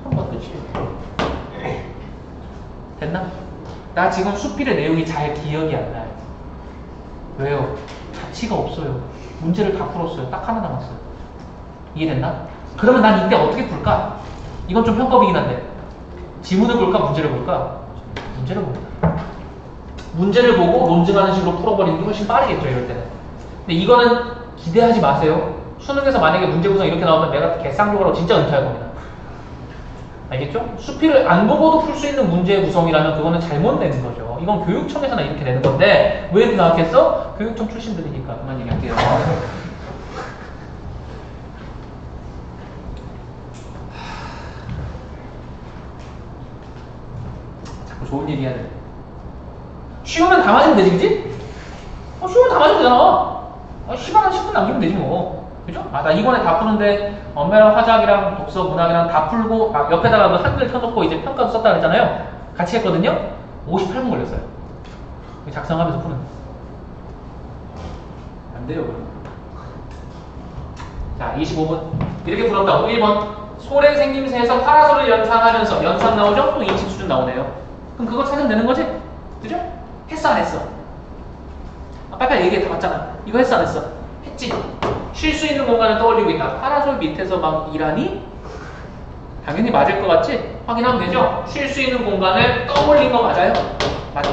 3번 끝이에요. 됐나? 나 지금 수필의 내용이 잘 기억이 안 나요. 왜요? 가치가 없어요. 문제를 다 풀었어요. 딱 하나 남았어요. 이해됐나? 그러면 난 이때 어떻게 풀까? 이건 좀 편법이긴 한데 지문을 볼까? 문제를 볼까? 문제를 봅니다. 문제를 보고 논증하는 식으로 풀어버리는 게 훨씬 빠르겠죠, 이럴 때는. 근데 이거는 기대하지 마세요. 수능에서 만약에 문제 구성 이렇게 나오면 내가 개쌍욕으로 진짜 은퇴할 겁니다. 알겠죠? 수필을 안 보고도 풀 수 있는 문제 구성이라면 그거는 잘못 내는 거죠. 이건 교육청에서나 이렇게 내는 건데 왜 이렇게 나왔겠어? 교육청 출신들이니까. 그만 얘기할게요. 자꾸 좋은 얘기 해야 돼. 쉬우면 다 맞으면 되지, 그치? 쉬우면 다 맞으면 되잖아. 시간 한 10분 남기면 되지 뭐. 그죠? 나 이번에 다 푸는데 엄매랑 화작이랑 독서 문학이랑 다 풀고 옆에다가 한글 켜놓고 이제 평가도 썼다 그랬잖아요. 같이 했거든요. 58분 걸렸어요. 작성하면서 푸는. 안 돼요, 그럼. 자, 25분. 이렇게 풀었다고. 1번. 소래 생김새에서 파라솔을 연상하면서 연상 나오죠? 또 인식 수준 나오네요. 그럼 그거 찾으면 되는 거지? 그죠? 했어, 안 했어? 빨리빨리 얘기해. 다 봤잖아. 이거 했어, 안 했어? 했지? 쉴 수 있는 공간을 떠올리고 있다. 파라솔 밑에서 막 일하니? 당연히 맞을 것 같지? 확인하면 되죠? 쉴 수 있는 공간을 떠올린 거 맞아요? 맞죠?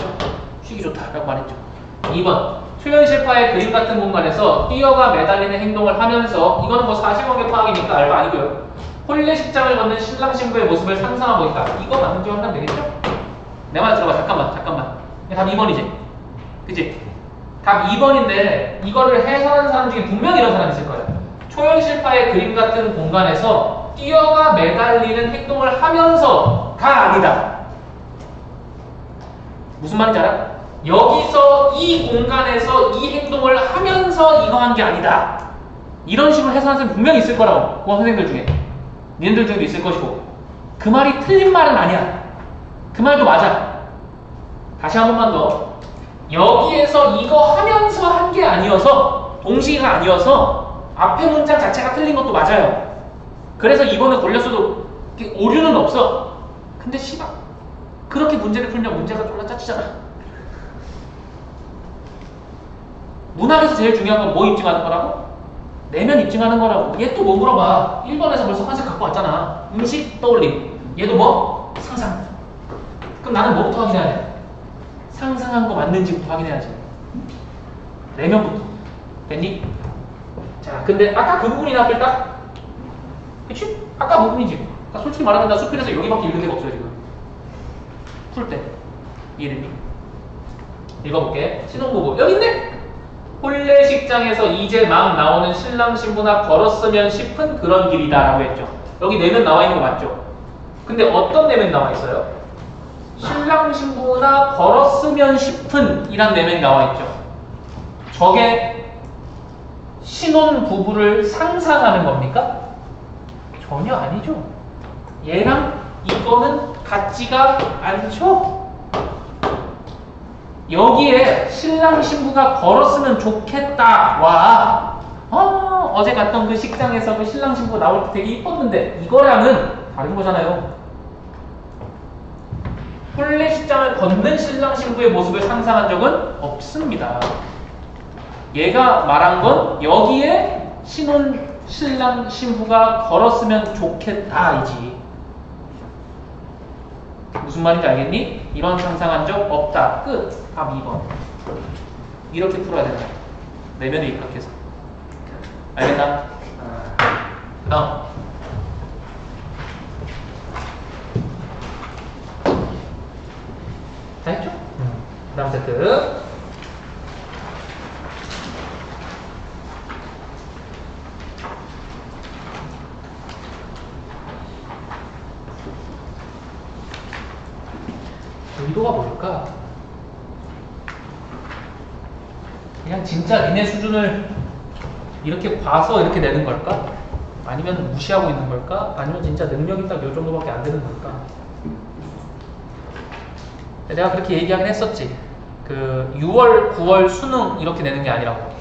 쉬기 좋다 라고 말했죠. 2번. 초현실파의 그림 같은 공간에서 뛰어가 매달리는 행동을 하면서, 이거는 뭐 사실관계 파악이니까 알바 아니고요. 혼례식장을 걷는 신랑 신부의 모습을 상상하고 있다. 이거 맞는지 확인하면 되겠죠? 내 말 들어봐. 잠깐만. 답 2번이지? 그치? 답 2번인데 이거를 해설하는 사람 중에 분명히 이런 사람이 있을 거야. 초현실파의 그림 같은 공간에서 뛰어가 매달리는 행동을 하면서가 아니다. 무슨 말인지 알아? 여기서 이 공간에서 이 행동을 하면서 이거 한 게 아니다. 이런 식으로 해석하는 사람이 분명히 있을 거라고. 고학 선생님들 중에. 니네들 중에도 있을 것이고. 그 말이 틀린 말은 아니야. 그 말도 맞아. 다시 한 번만 더. 여기에서 이거 하면서 한 게 아니어서, 동시가 아니어서 앞에 문장 자체가 틀린 것도 맞아요. 그래서 이번에 걸렸어도 오류는 없어. 근데 씨발 그렇게 문제를 풀면 문제가 졸라 짜치잖아. 문학에서 제일 중요한 건 뭐 입증하는 거라고? 내면 입증하는 거라고. 얘 또 뭐 물어봐. 1번에서 벌써 컨셉 갖고 왔잖아. 음식 떠올림. 얘도 뭐? 상상. 그럼 나는 뭐부터 확인해야 돼? 상상한 거 맞는지부터 확인해야지. 내면부터. 됐니? 자, 근데 아까 그 부분이 나쁠까? 그치? 아까 부분이지. 그러니까 솔직히 말하면 나 수필에서 여기밖에 읽은 데가 없어요, 지금. 풀 때. 이해됐니? 읽어볼게. 신혼부부. 여기 있네! 혼례식장에서 이제 막 나오는 신랑 신부나 걸었으면 싶은 그런 길이다 라고 했죠. 여기 내면 나와 있는 거 맞죠? 근데 어떤 내면 나와 있어요? 신랑 신부나 걸었으면 싶은 이란 내면이 나와 있죠. 저게 신혼 부부를 상상하는 겁니까? 전혀 아니죠. 얘랑 이거는 같지가 않죠. 여기에 신랑 신부가 걸었으면 좋겠다와 어제 갔던 그 식장에서 그 신랑 신부 나올 때 되게 이뻤는데 이거랑은 다른 거잖아요. 혼례식장을 걷는 신랑 신부의 모습을 상상한 적은 없습니다. 얘가 말한 건 여기에 신랑 신부가 걸었으면 좋겠다이지. 무슨 말인지 알겠니? 이런 상상한 적 없다. 끝. 답 2번. 이렇게 풀어야 된다. 내면에 입각해서. 알겠나? 그 다음. 다 했죠? 그 다음 세트. 의도가 뭘까? 그냥 진짜 니네 수준을 이렇게 봐서 이렇게 내는 걸까? 아니면 무시하고 있는 걸까? 아니면 진짜 능력이 딱 요 정도밖에 안 되는 걸까? 내가 그렇게 얘기하긴 했었지. 그 6월, 9월 수능 이렇게 내는 게 아니라고.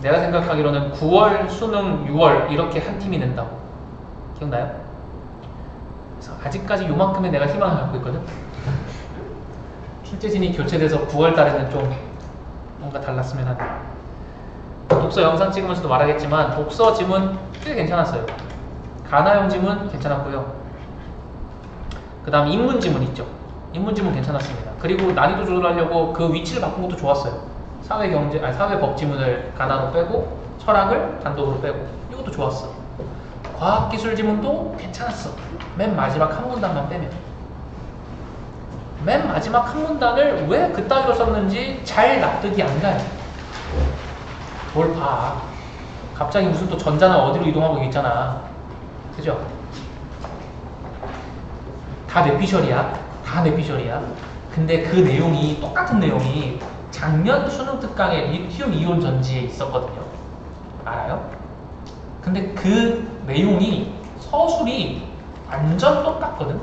내가 생각하기로는 9월, 수능, 6월 이렇게 한 팀이 낸다고. 기억나요? 그래서 아직까지 요만큼의 내가 희망을 갖고 있거든. 출제진이 교체돼서 9월 달에는 좀 뭔가 달랐으면 하는. 독서 영상 찍으면서도 말하겠지만 독서 지문 꽤 괜찮았어요. 가나형 지문 괜찮았고요. 그 다음 인문 지문 있죠. 인문 지문 괜찮았습니다. 그리고 난이도 조절하려고 그 위치를 바꾼 것도 좋았어요. 사회법 지문을 가나로 빼고 철학을 단독으로 빼고 이것도 좋았어. 과학기술 지문도 괜찮았어. 맨 마지막 한 문단만 빼면. 맨 마지막 한 문단을 왜 그따위로 썼는지 잘 납득이 안 가요. 뭘 봐. 갑자기 무슨 또 전자나 어디로 이동하고 있잖아. 그죠? 다 뇌피셜이야. 다 뇌피셜이야. 근데 그 내용이, 똑같은 내용이 작년 수능 특강에 리튬 이온 전지에 있었거든요. 알아요? 근데 그 내용이 서술이 완전 똑같거든?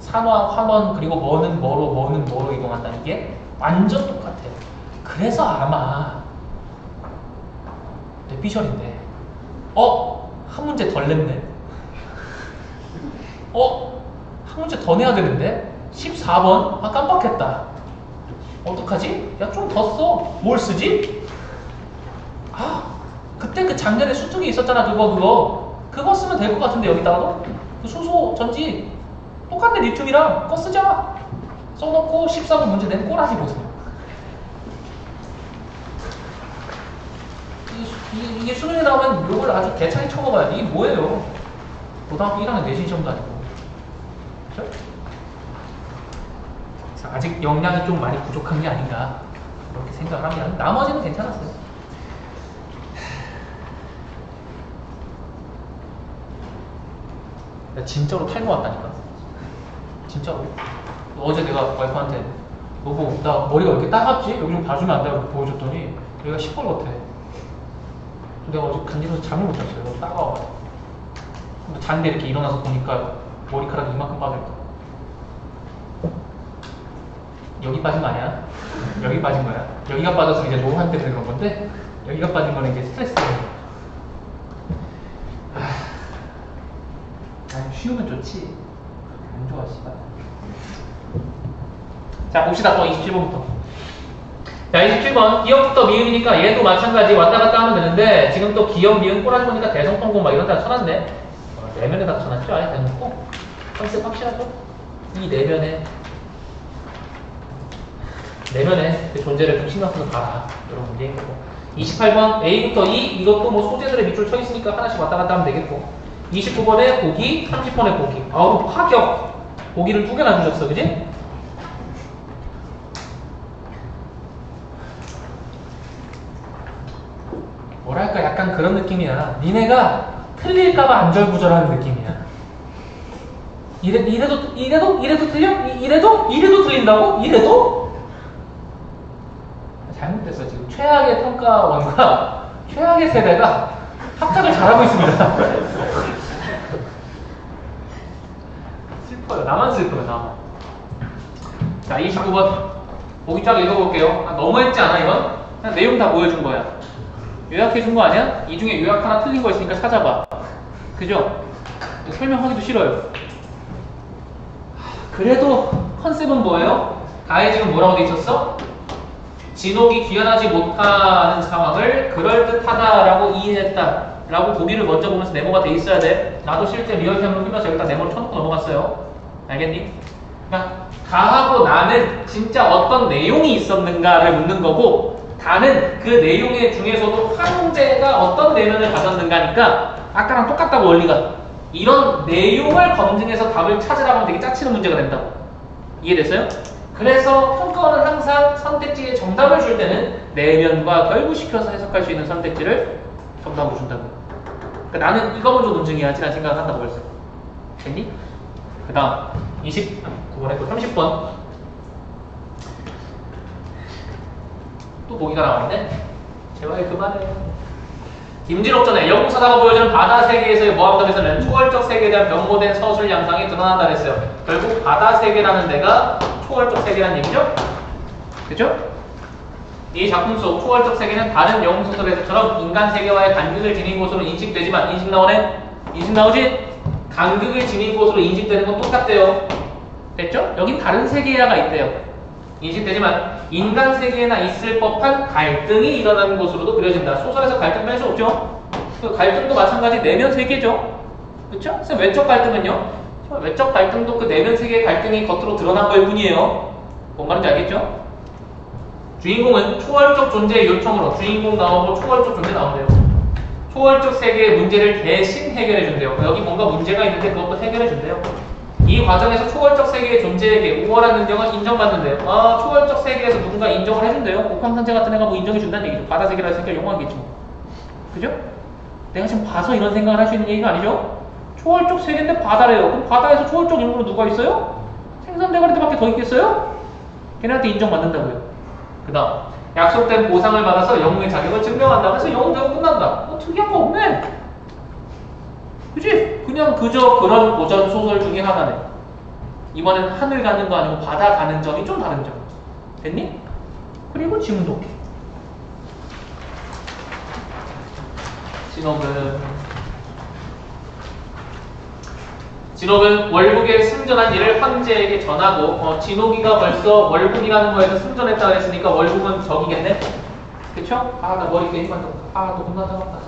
산화, 환원, 그리고 뭐는 뭐로 이동한다는 게 완전 똑같아요. 그래서 아마 뇌피셜인데 한 문제 덜 냈네. 한 문제 더 내야 되는데 14번 깜빡했다. 어떡하지? 야, 좀 더 써. 뭘 쓰지? 그때 그 작년에 수특이 있었잖아. 그거 쓰면 될 것 같은데. 여기다가도 그 수소 전지 똑같네. 리튬이랑 그거 쓰자. 써놓고 14번 문제 낸 꼬라지 보세요. 이게 수능에 나오면 이걸 아주 대차게 쳐먹어야 돼. 이게 뭐예요? 고등학교 1학년 내신 시험도 아니고. 그렇죠? 그래서 아직 역량이 좀 많이 부족한 게 아닌가 그렇게 생각을 합니다. 나머지는 괜찮았어요. 나 진짜로 탈모 왔다니까. 진짜로. 어제 내가 와이프한테 여보 나 머리가 왜 이렇게 따갑지? 여기 좀 봐주면 안 돼? 라고 보여줬더니 얘가 시뻘겋대. 내가 어제 간지러서 잠을 못 잤어요. 너무 따가워가지고. 근데 자는데 이렇게 일어나서 보니까 머리카락이 이만큼 빠져있다. 여기 빠진 거 아니야? 여기 빠진 거야. 여기가 빠져서 이제 노후한 때문에 그런 건데 여기가 빠진 거는 이제 스트레스 때문에. 쉬우면 좋지. 안 좋아, 씨발. 자, 봅시다. 또 27번부터. 자, 27번. 기역부터 미음이니까 얘도 마찬가지 왔다 갔다 하면 되는데 지금 또 기역, 미음, 꼬라지 보니까 대성통공 막 이런 데다 쳐놨네. 내면에다 쳐놨죠? 아예 대놓고. 컨셉 확실하죠? 이 내면에 그 존재를 좀 신경 써서 봐라. 이런 문제이고. 28번. A부터 E. 이것도 뭐 소재들의 밑줄 쳐 있으니까 하나씩 왔다 갔다 하면 되겠고. 29번에 보기, 30번에 보기. 아우, 파격! 보기를 2개나 주셨어, 그지? 뭐랄까, 약간 그런 느낌이야. 니네가 틀릴까봐 안절부절하는 느낌이야. 이래도 틀려? 이래도 틀린다고? 이래도? 잘못됐어, 지금. 최악의 평가원과 최악의 세대가 합작을 잘하고 있습니다. 슬퍼요. 나만 슬퍼요, 나만. 자, 29번. 보기 쫙 읽어볼게요. 너무했지 않아, 이건? 그냥 내용 다 보여준 거야. 요약해준 거 아니야? 이 중에 요약 하나 틀린 거 있으니까 찾아봐. 그죠? 설명하기도 싫어요. 그래도 컨셉은 뭐예요? 가에 지금 뭐라고 돼 있었어? 진옥이 귀환하지 못하는 상황을 그럴듯하다라고 이해했다 라고 보기를 먼저 보면서 메모가 돼 있어야 돼. 나도 실제 리얼템으로 흘려서 여기다 메모를 쳐놓고 넘어갔어요. 알겠니? 그러니까 가하고 나는 진짜 어떤 내용이 있었는가를 묻는 거고, 다는 그 내용 중에서도 한 문제가 어떤 내면을 가졌는가니까 아까랑 똑같다고 원리가. 이런 내용을 검증해서 답을 찾으라고 하면 되게 짜치는 문제가 된다고. 이해됐어요? 그래서 평가원은 항상 선택지에 정답을 줄 때는 내면과 결부시켜서 해석할 수 있는 선택지를 정답으로 준다고. 그러니까 나는 이거 먼저 검증해야지 라는 생각을 한다고 그랬어. 됐니? 그 다음 29번 했고 30번 또 보기가 나와있네. 제발 그만해. 김진옥전에 영웅사다가 보여주는 바다 세계에서의 모함담에서는 초월적 세계에 대한 변모된 서술 양상이 드러난다 그랬어요. 결국 바다 세계라는 데가 초월적 세계라는 얘기죠? 그죠? 이 작품 속 초월적 세계는 다른 영웅소설에서처럼 인간 세계와의 간극을 지닌 곳으로 인식되지만, 인식 나오네? 인식 나오지? 간극을 지닌 곳으로 인식되는 건 똑같대요. 됐죠? 여긴 다른 세계야가 있대요. 인식되지만 인간 세계에나 있을 법한 갈등이 일어나는 곳으로도 그려진다. 소설에서 갈등 뺄 수 없죠? 그 갈등도 마찬가지 내면 세계죠? 그쵸? 그래서 외적 갈등은요? 외적 갈등도 그 내면 세계의 갈등이 겉으로 드러난 걸 뿐이에요. 뭔 말인지 알겠죠? 주인공은 초월적 존재의 요청으로 주인공 나오고 초월적 존재 나오는데요. 초월적 세계의 문제를 대신 해결해준대요. 여기 뭔가 문제가 있는데 그것도 해결해준대요. 이 과정에서 초월적 세계의 존재에게 우월한 능력을 인정받는데요. 초월적 세계에서 누군가 인정을 해준대요. 옥황상제 같은 애가 뭐 인정해준다는 얘기죠. 바다 세계라 했으니까 용하겠죠. 그죠? 내가 지금 봐서 이런 생각을 할 수 있는 얘기가 아니죠? 초월적 세계인데 바다래요. 그럼 바다에서 초월적 인물로 누가 있어요? 생선대가리들밖에 더 있겠어요? 걔네한테 인정받는다고요. 그 다음 약속된 보상을 받아서 영웅의 자격을 증명한다. 그래서 영웅 되고 끝난다. 특이한 거 없네. 그치? 그냥 그저 그런 고전 소설 중에 하나네. 이번엔 하늘 가는 거 아니고 바다 가는 점이 좀 다른 점. 됐니? 그리고 지문도 오케이. 진옥은 월국에 승전한 일을 황제에게 전하고 진옥이가 벌써 월국이라는 거에서 승전했다 그랬으니까 월국은 적이겠네? 그쵸? 아, 나 머리 괜히 만졌다. 아, 너 겁나 따갑다.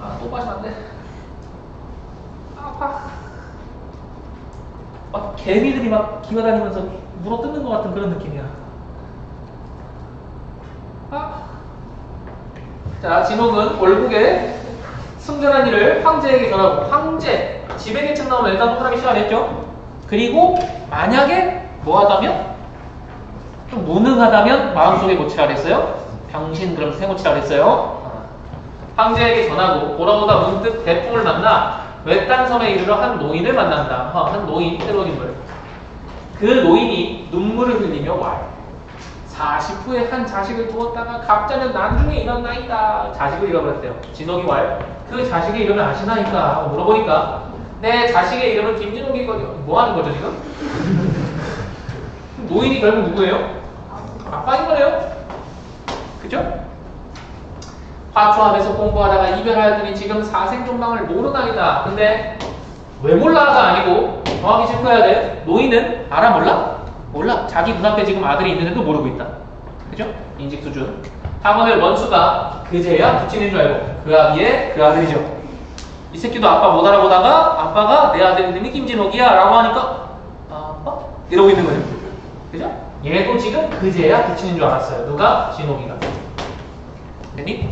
아, 또 마시면 안 돼. 아파. 막 개미들이 막 기어다니면서 물어뜯는 것 같은 그런 느낌이야. 아. 자, 진옥은 월국에 승전한 일을 황제에게 전하고, 황제, 지배계층 나오면 일단 동그라미 시작했죠? 그리고 만약에 뭐 하다면? 좀 무능하다면 마음속에 고치라 그랬어요? 병신 그럼 세고치라 그랬어요? 황제에게 전하고 돌아오다 문득 대풍을 만나 외딴 섬에 이르러 한 노인을 만난다. 한 노인, 새로운 인물. 그 노인이 눈물을 흘리며 왈. 40후에 한 자식을 두었다가 갑자는 난중에 일어나이다. 자식을 잃어버렸대요. 진옥이 왈. 그 자식의 이름을 아시나이까? 물어보니까 내 자식의 이름은 김진옥이거든요. 뭐 하는 거죠 지금? 노인이 결국 누구예요? 아빠인 거네요. 그죠? 화초함에서 공부하다가 이별하였더니 지금 사생존망을 모르나이다. 근데 왜 몰라가 아니고 정확히 짚어야 돼. 노인은 알아 몰라? 몰라. 자기 눈앞에 지금 아들이 있는데도 모르고 있다. 그죠? 인식 수준. 학원을 원수가 그제야 부친인 줄 알고 그 아비의 그 아들이죠. 이 새끼도 아빠 못 알아보다가 아빠가 내 아들 이름이 김진옥이야 라고 하니까 아빠? 이러고 있는 거죠. 그죠? 얘도 지금 그제야 부친인 줄 알았어요. 누가? 진옥이가. 됐니?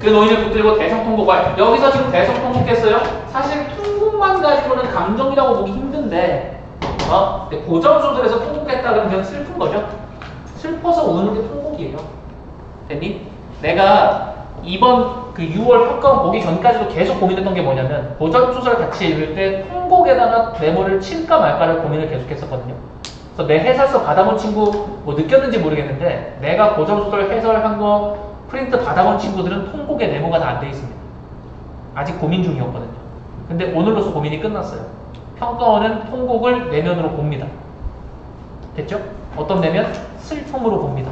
그 노인을 붙들고 대성통곡을. 여기서 지금 대성통곡했어요? 사실 통곡만 가지고는 감정이라고 보기 힘든데 근데 고전소들에서 통곡했다 그러면 그냥 슬픈 거죠? 슬퍼서 우는 게 통곡이에요. 됐니? 내가 이번 그 6월 평가원 보기 전까지도 계속 고민했던 게 뭐냐면 고전소설 같이 읽을 때 통곡에다가 메모를 칠까 말까를 고민을 계속 했었거든요. 그래서 내 해설서 받아본 친구 뭐 느꼈는지 모르겠는데 내가 고전소설 해설한 거 프린트 받아본 친구들은 통곡에 메모가 다 안 돼 있습니다. 아직 고민 중이었거든요. 근데 오늘로서 고민이 끝났어요. 평가원은 통곡을 내면으로 봅니다. 됐죠? 어떤 내면? 슬픔으로 봅니다.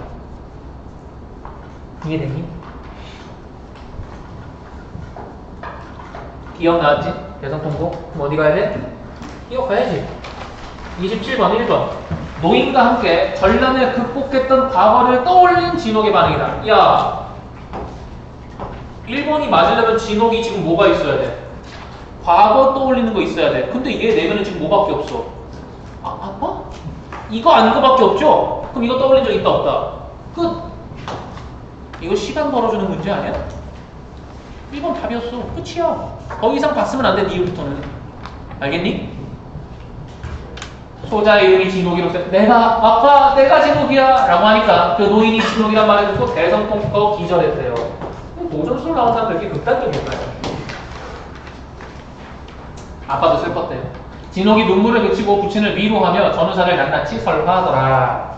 이해되니? 기억 나왔지? 대성통곡? 그럼 어디 가야 돼? 이거 가야지. 27번 1번 노인과 함께 전란을 극복했던 과거를 떠올린 진옥의 반응이다. 야 1번이 맞으려면 진옥이 지금 뭐가 있어야 돼? 과거 떠올리는 거 있어야 돼. 근데 얘 내면은 지금 뭐밖에 없어? 아빠? 이거 아닌 거밖에 없죠? 그럼 이거 떠올린 적 있다 없다? 끝! 이거 시간 벌어주는 문제 아니야? 1번 답이었어. 끝이야. 더 이상 봤으면 안 돼, 이후부터는. 알겠니? 소자의 이름이 진옥이로 내가 진옥이야 라고 하니까 그 노인이 진옥이란 말을 듣고 대성통곡 기절했대요. 고전술 나온 사람들 이렇게 극단적일까요? 아빠도 슬펐대요. 진옥이 눈물을 그치고 부친을 위로하며 전우사를 낱낱이 설화하더라.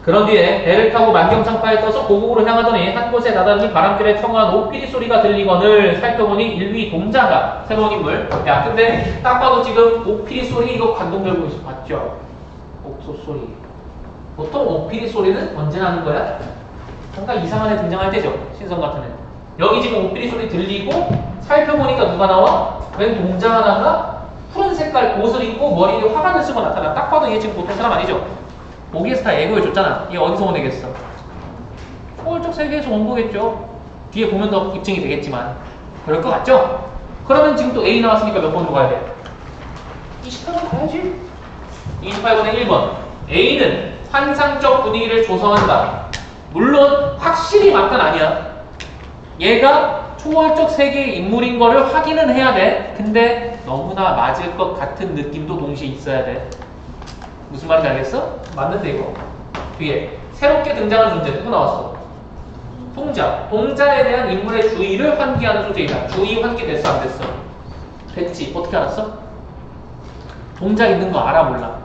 그런 뒤에 배를 타고 만경창파에 떠서 고국으로 향하더니 한 곳에 다다르니 바람결에 청한 오피리 소리가 들리거늘 살펴보니 일위 동자가 새로운 인물. 야 근데 딱 봐도 지금 오피리 소리 이거 관동별고 있어. 봤죠? 옥소 소리. 보통 오피리 소리는 언제 나는 거야? 뭔가 이상한 애 등장할 때죠. 신성 같은 애. 여기 지금 오피리 소리 들리고 살펴보니까 누가 나와? 웬 동자 하나가 푸른 색깔 옷을 입고 머리에 화관을 쓰고 나타나. 딱 봐도 얘 지금 보통 사람 아니죠? 오기에서 다 예고해줬잖아. 얘 어디서 온 애겠어? 초월적 세계에서 온 거겠죠. 뒤에 보면 더 입증이 되겠지만 그럴 것 같죠? 그러면 지금 또 A 나왔으니까 몇 번으로 가야 돼? 28번 가야지. 28번에 1번 A는 환상적 분위기를 조성한다. 물론 확실히 맞단 아니야. 얘가 초월적 세계의 인물인 거를 확인은 해야 돼. 근데 너무나 맞을 것 같은 느낌도 동시에 있어야 돼. 무슨 말인지 알겠어? 맞는데 이거 뒤에 새롭게 등장한 존재 누구 나왔어? 동자. 동자에 대한 인물의 주의를 환기하는 소재이다. 주의 환기 됐어 안 됐어? 됐지. 어떻게 알았어? 동자 있는 거 알아 몰라?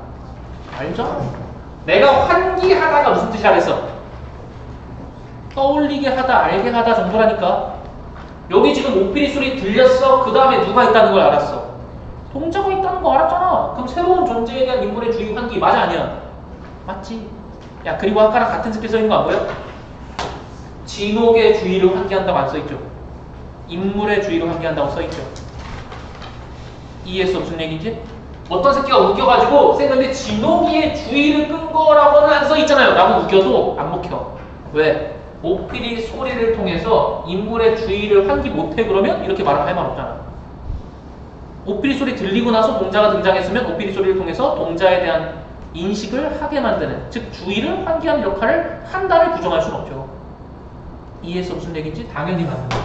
알죠? 내가 환기하다가 무슨 뜻이라 그랬어? 떠올리게 하다 알게 하다 정도라니까. 여기 지금 오피리 소리 들렸어. 그 다음에 누가 있다는 걸 알았어. 동자가 있다는 하는 거 알았잖아. 그럼 새로운 존재에 대한 인물의 주의 환기 맞아 아니야? 맞지? 야 그리고 아까랑 같은 스킬 써있는 거 안 보여? 진옥의 주의를 환기한다고 안 써있죠? 인물의 주의를 환기한다고 써있죠? 이해했어 무슨 얘기인지? 어떤 새끼가 웃겨가지고 쌤근데 진옥이의 주의를 끈 거라고는 안 써있잖아요. 라고 웃겨도 안 먹혀. 왜? 오필이 소리를 통해서 인물의 주의를 환기 못해 그러면 이렇게 말하면 할 말 없잖아. 오필이 소리 들리고 나서 동자가 등장했으면 오필이 소리를 통해서 동자에 대한 인식을 하게 만드는, 즉 주의를 환기하는 역할을 한다를 부정할 수는 없죠. 이해해서 무슨 얘기인지? 당연히 맞는 거야.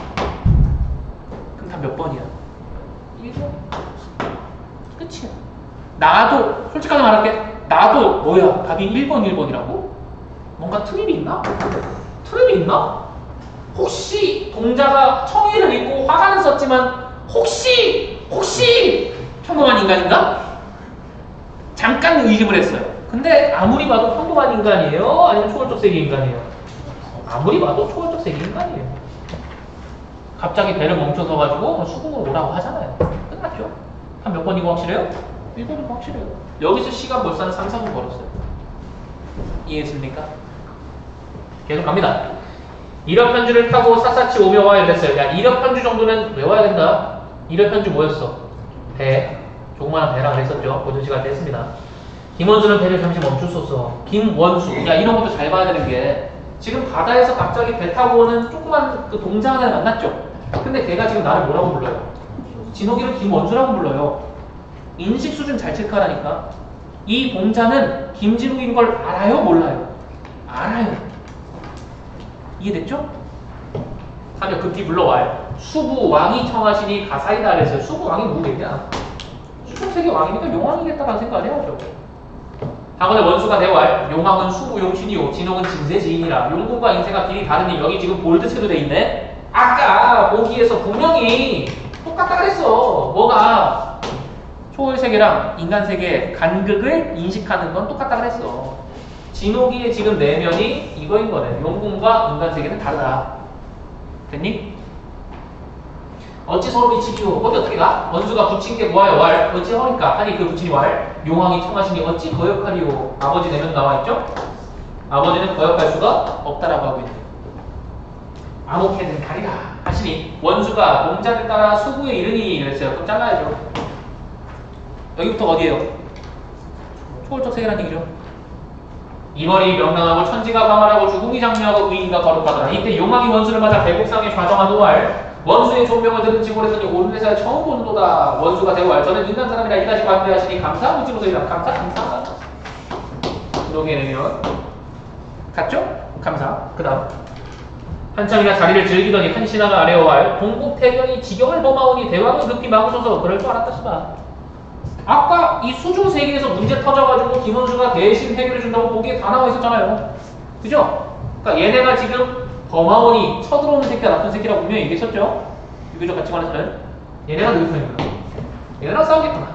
그럼 다 몇 번이야? 1번. 끝이야. 나도 솔직하게 말할게. 나도 뭐야? 답이 1번 1번이라고? 뭔가 트립이 있나? 트립이 있나? 혹시 동자가 청의를 입고 화가는 썼지만 혹시 평범한 인간인가? 잠깐 의심을 했어요. 근데 아무리 봐도 평범한 인간이에요? 아니면 초월적 세계 인간이에요? 아무리 봐도 초월적 세계 인간이에요. 갑자기 배를 멈춰서 가지고 수긍으로 오라고 하잖아요. 끝났죠? 한 몇 번이고 확실해요? 1번이고 확실해요. 여기서 시간 벌써 한 3, 4분 벌었어요. 이해했습니까? 계속 갑니다. 이력 편주를 타고 샅샅이 오며 와야 됐어요. 야, 이력 편주 정도는 외워야 된다. 이력 편주 뭐였어? 배. 조그마한 배라 그랬었죠. 보던 시간 됐습니다. 김원수는 배를 잠시 멈췄었어. 김원수. 야, 이런 것도 잘 봐야 되는 게 지금 바다에서 갑자기 배 타고 오는 조그만 그 동자 하나를 만났죠. 근데 걔가 지금 나를 뭐라고 불러요? 진옥이를 김원수라고 불러요. 인식 수준 잘 체크하라니까. 이 동자는 김진욱인 걸 알아요? 몰라요? 알아요. 이해됐죠? 하면 급히 불러와요. 수부 왕이 청하시니 가사이다 그랬어요. 수부 왕이 누구겠냐? 수중세계 왕이니까 용왕이겠다라는 생각을 해야죠. 학원에 원수가 되어할 용왕은 수부 용신이요 진옥은 진세 지인이라. 용궁과 인세가 길이 다르니 여기 지금 볼드체도 돼 있네. 아까 보기에서 분명히 똑같다 그랬어. 뭐가? 초월세계랑 인간세계의 간극을 인식하는 건 똑같다 그랬어. 진옥이의 지금 내면이 이거인 거네. 용궁과 인간세계는 다르다. 됐니? 어찌 서로 미치기요? 거기 어떻게 가? 원수가 붙인 게 뭐하여 왈? 어찌 허니까? 하니 그 붙이니 왈? 용왕이 청하시니 어찌 거역하리요? 아버지 내면 나와있죠? 아버지는 거역할 수가 없다라고 하고 있네. 암흑해는 가리라 하시니 원수가 농자를 따라 수구에 이르니 이랬어요. 그럼 잘라야죠. 여기부터 어디에요? 초월적 세계라는 얘기죠. 이머리 명랑하고 천지가 광활하고 주궁이 장려하고 의인가 거룩하더라. 이때 용왕이 원수를 맞아 배국상에 좌정한 후알 원수의 존명을 들은 지골에서니 온 회사에 처음 본도다. 원수가 되고할 저는 인간 사람이라 이다시 관대하시니 감사 무지무소이라. 감사 그러게 되면 갔죠? 감사. 그 다음 한참이나 자리를 즐기더니 한 신하가 아래어왈 동국태경이 지경을 범하오니 대왕은 급히 막으셔서 그럴 줄 알았다 시바. 아까 이 수중 세계에서 문제 터져가지고 김원수가 대신 해결해준다고 보기에 다 나와 있었잖아요. 그죠? 그러니까 얘네가 지금 범하오니 쳐들어오는 새끼가 나쁜 새끼라고 분명히 얘기했었죠? 유교적 가치관에서는 얘네가 누구 편이구나. 얘네랑 싸우겠구나.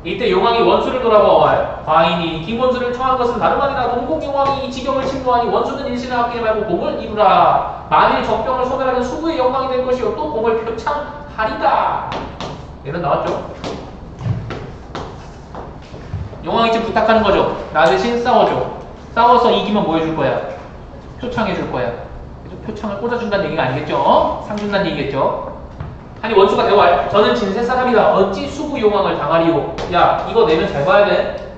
이때 용왕이 원수를 돌아보아할 과인이 김원수를 청한 것은 다름 아니라 동국용왕이 이 지경을 침노하니 원수는 일신을 아끼지 말고 공을 이루라. 만일 적병을 소멸하는 수부의 영광이 될 것이요 또 공을 표창하리다. 얘는 나왔죠? 용왕이 지금 부탁하는 거죠. 나 대신 싸워줘. 싸워서 이기면 뭐 해줄 거야? 표창해줄 거야. 표창을 꽂아준다는 얘기가 아니겠죠? 상 준다는 얘기겠죠? 아니 원수가 대화할 저는 진세 사람이다. 어찌 수부 용왕을 당하리오. 야 이거 내면 잘 봐야 돼.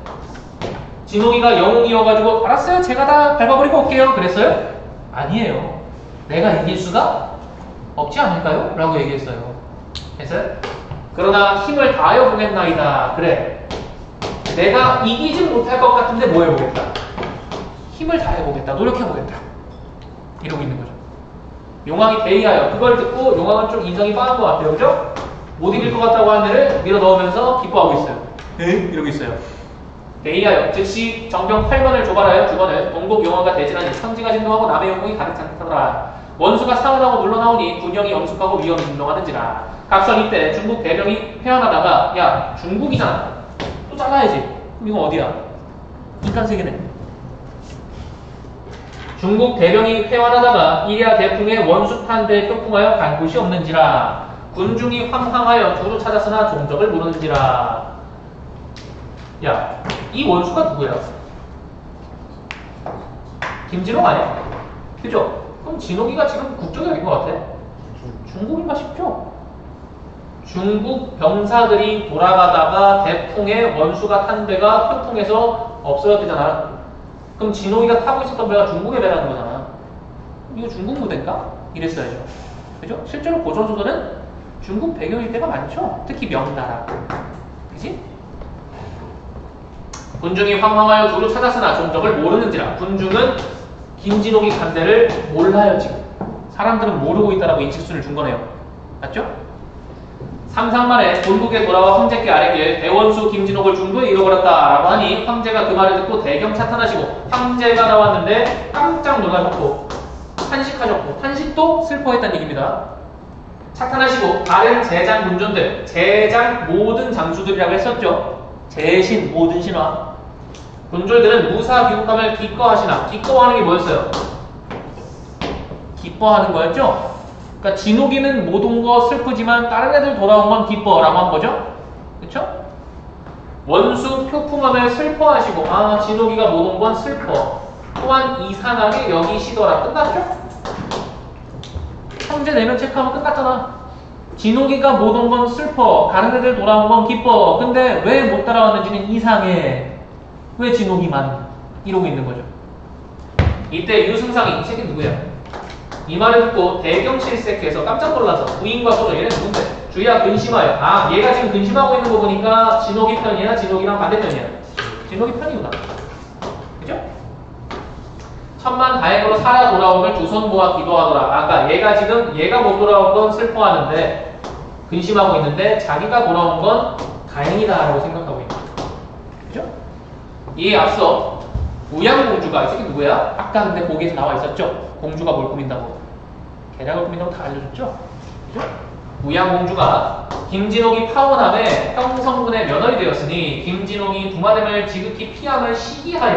진홍이가 영웅이어가지고 알았어요 제가 다 밟아버리고 올게요 그랬어요? 아니에요. 내가 이길 수가 없지 않을까요? 라고 얘기했어요. 됐어요? 그러나 힘을 다하여 보겠나이다. 그래 내가 이기진 못할 것 같은데 뭐 해보겠다. 힘을 다해보겠다. 노력해보겠다. 이러고 있는 거죠. 용왕이 대의하여 그걸 듣고 용왕은 좀 인성이 빠른 것 같아요. 그죠? 못 이길 것 같다고 하는 애를 밀어 넣으면서 기뻐하고 있어요. 에? 이러고 있어요. 대의하여 즉시 정병 8번을 조발하여 주번을 동국 용왕과 대진하니 천지가 진동하고 남의 영웅이 가득 찬듯하더라. 원수가 사흘하고 물러나오니 군영이 엄숙하고 위험이 진동하는지라. 각선 이때 중국 대병이 회환하다가 야 중국이잖아. 또 잘라야지. 그럼 이건 어디야? 인간세계네. 중국 대병이 회환하다가 이리야 대풍에 원수탄대에 격풍하여 간 곳이 없는지라. 군중이 황황하여 두루 찾았으나 종적을 모르는지라. 야, 이 원수가 누구야? 김진호 아니야? 그죠? 그럼 진호기가 지금 국적이 어딘 것 같아? 중국인가 싶죠? 중국 병사들이 돌아가다가 대풍에 원수가 탄 배가 표풍에서 없어졌대잖아. 그럼 진호기가 타고 있었던 배가 중국의 배라는 거잖아. 이거 중국 무대인가? 이랬어야죠. 그죠? 실제로 고전소설은 중국 배경일 때가 많죠. 특히 명나라. 그지? 군중이 황황하여 두루 찾았으나 종적을 모르는지라. 군중은 김진옥이 간 데를 몰라요 지금. 사람들은 모르고 있다라고 인식순을 준 거네요. 맞죠? 3상 만에 본국에 돌아와 황제께 아뢰기에 대원수 김진옥을 중도에 잃어버렸다라고 하니 황제가 그 말을 듣고 대경 차탄하시고 황제가 나왔는데 깜짝 놀라셨고 탄식하셨고 탄식도 슬퍼했다는 얘기입니다. 차탄하시고 다른 제장 문전들, 제장 모든 장수들이라고 했었죠. 제신 모든 신화 군졸들은 무사 귀국함을 기꺼하시나. 기꺼워하는 게 뭐였어요? 기뻐하는 거였죠? 그러니까 진옥이는 못 온 거 슬프지만 다른 애들 돌아온 건 기뻐라고 한 거죠? 그쵸? 원수 표풍함을 슬퍼하시고 아 진옥이가 못 온 건 슬퍼. 또한 이상하게 여기시더라. 끝났죠? 형제 내면 체크하면 끝났잖아. 진옥이가 못 온 건 슬퍼. 다른 애들 돌아온 건 기뻐. 근데 왜 못 따라왔는지는 이상해. 왜 진옥이만 이러고 있는 거죠. 이때 유승상이 이 새끼 누구야? 이 말을 듣고 대경실색해서 깜짝 놀라서 부인과 서로 얘는 누군데? 주희야 근심하여. 아 얘가 지금 근심하고 있는 거 보니까 진옥이 편이야? 진옥이랑 반대편이야? 진옥이 편이구나. 그죠? 천만 다행으로 살아 돌아오길 두 손 모아 기도하더라. 아까 얘가 지금 얘가 못 돌아온 건 슬퍼하는데 근심하고 있는데 자기가 돌아온 건 다행이다라고 생각하고 있는 거죠. 그죠? 이에 앞서 우양공주가 이 새끼 누구야? 아까 근데 거기에서 나와 있었죠? 공주가 뭘 꾸민다고. 계략을 꾸민다고 다 알려줬죠? 그죠? 우양공주가 김진옥이 파혼함에 형성군의 며느리 되었으니 김진옥이 부마됨을 지극히 피함을 시기하여.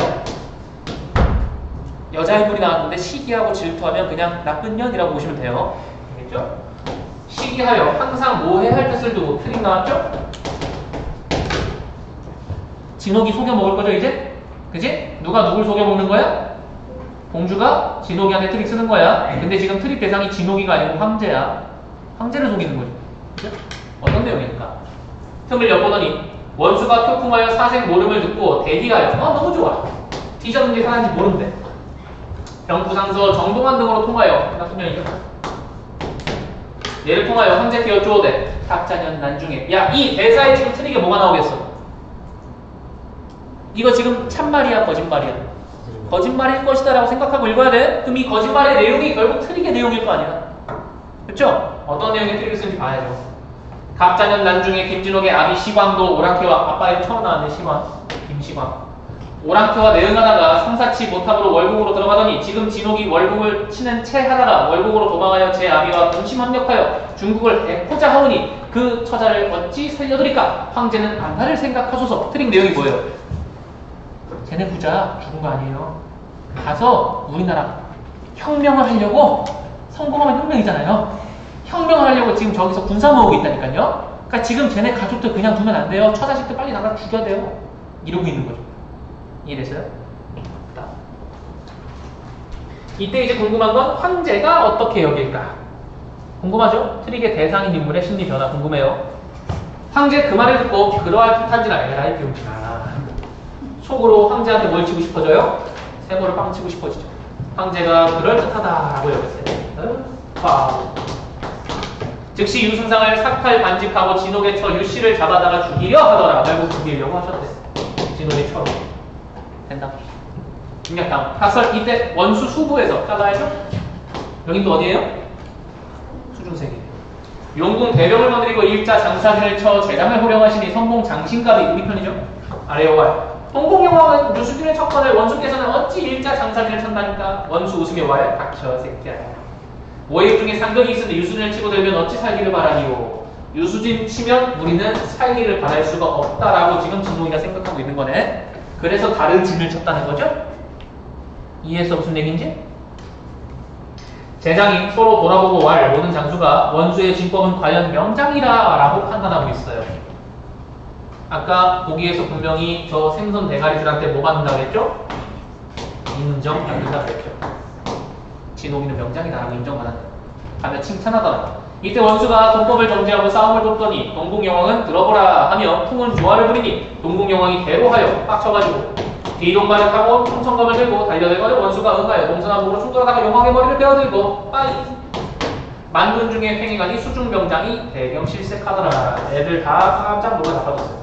여자의 뿔이 나왔는데 시기하고 질투하면 그냥 나쁜 년이라고 보시면 돼요. 알겠죠? 시기하여 항상 모해할 뜻을 두고. 트릭 나왔죠? 진옥이 속여 먹을 거죠 이제? 그지? 누가 누굴 속여 먹는 거야? 공주가 진옥이한테 트릭 쓰는 거야. 근데 지금 트릭 대상이 진옥이가 아니고 황제야. 황제를 속이는 거죠. 그죠? 어떤 내용일까? 틈을 엿보더니 원수가 표풍하여 사생 모름을 듣고 대기하여 너무 좋아. 뒤졌는지 살았는지 모른대. 병부상서 정동환 등으로 통하여 나쁜 년이죠. 얘를 통하여 황제께 여쭈오되 탁자년 난중에. 야 이 대사에 지금 트릭에 뭐가 나오겠어? 이거 지금 참말이야 거짓말이야? 거짓말일 것이다 라고 생각하고 읽어야 돼. 그럼 이 거짓말의 내용이 결국 트릭의 내용일 거 아니야. 그쵸? 어떤 내용의 트릭을 쓰는지 봐야죠. 갑자년 난중에 김진옥의 아비 시광도 오랑캐와 아빠의 처음 나왔네. 시광 김시광 오랑캐와 내응하다가 성사치 못함으로 월국으로 들어가더니 지금 진옥이 월국을 치는 채 하다가 월국으로 도망하여 제 아비와 동심 합력하여 중국을 해코자 하오니 그 처자를 어찌 살려드릴까? 황제는 안타를 생각하소서. 트릭 내용이 뭐예요? 쟤네 부자 죽은 거 아니에요. 가서 우리나라 혁명을 하려고. 성공하면 혁명이잖아요. 혁명을 하려고 지금 저기서 군사 모으고 있다니까요. 그러니까 지금 쟤네 가족들 그냥 두면 안 돼요. 처자식들 빨리 나가 죽여야 돼요. 이러고 있는 거죠. 이해됐어요? 이때 이제 궁금한 건 황제가 어떻게 여길까? 궁금하죠? 트릭의 대상인 인물의 심리 변화 궁금해요. 황제 그 말을 듣고 그러할 듯한지라 에라이 비용치나. 속으로 황제한테 뭘 치고 싶어져요? 세모를 빵 치고 싶어지죠. 황제가 그럴듯하다라고 여겼어요. 즉시 유승상을 삭탈 반직하고 진옥의 처 유씨를 잡아다가 죽이려 하더라. 결국 죽이려고 하셨대. 진옥의 처로. 된다. 중략당 타설 이때 원수 수부에서 따라야죠. 여긴 또 어디에요? 수중세계. 용궁 대병을 거느리고 일자 장사진을 쳐 재량을 호령하시니 선봉 장신갑이 우리 편이죠. 아래 여활. 홍콩영왕은 유수진의 척건을 원수께서는 어찌 일자 장사진을 쳤다니까. 원수 웃으며 왈 닥쳐 새끼야. 오해 중에 상격이 있으니 유수진을 치고 들면 어찌 살기를 바라니요. 유수진 치면 우리는 살기를 바랄 수가 없다라고 지금 진동이가 생각하고 있는 거네. 그래서 다른 진을 쳤다는 거죠? 이해했어 무슨 얘기인지? 제장이 서로 돌아보고 왈 모든 장수가 원수의 진법은 과연 명장이라 라고 판단하고 있어요. 아까 보기에서 분명히 저 생선 대가리들한테 뭐 받는다고 했죠? 인정받는다고 했죠. 진옥이는 명장이다라고 인정받았다. 하며 칭찬하더라. 이때 원수가 동법을 정지하고 싸움을 돕더니 동국여왕은 들어보라 하며 풍은 조화를 부리니 동국여왕이 대로하여 빡쳐가지고 뒤동발을 타고 총천검을 들고 달려들거든 원수가 응하여 동서남북으로 충돌하다가 용왕의 머리를 베어들고 빠이 만군 중에 팽이가니 수중병장이 대경실색하더라. 애들 다 깜짝 놀라 잡아줬어요.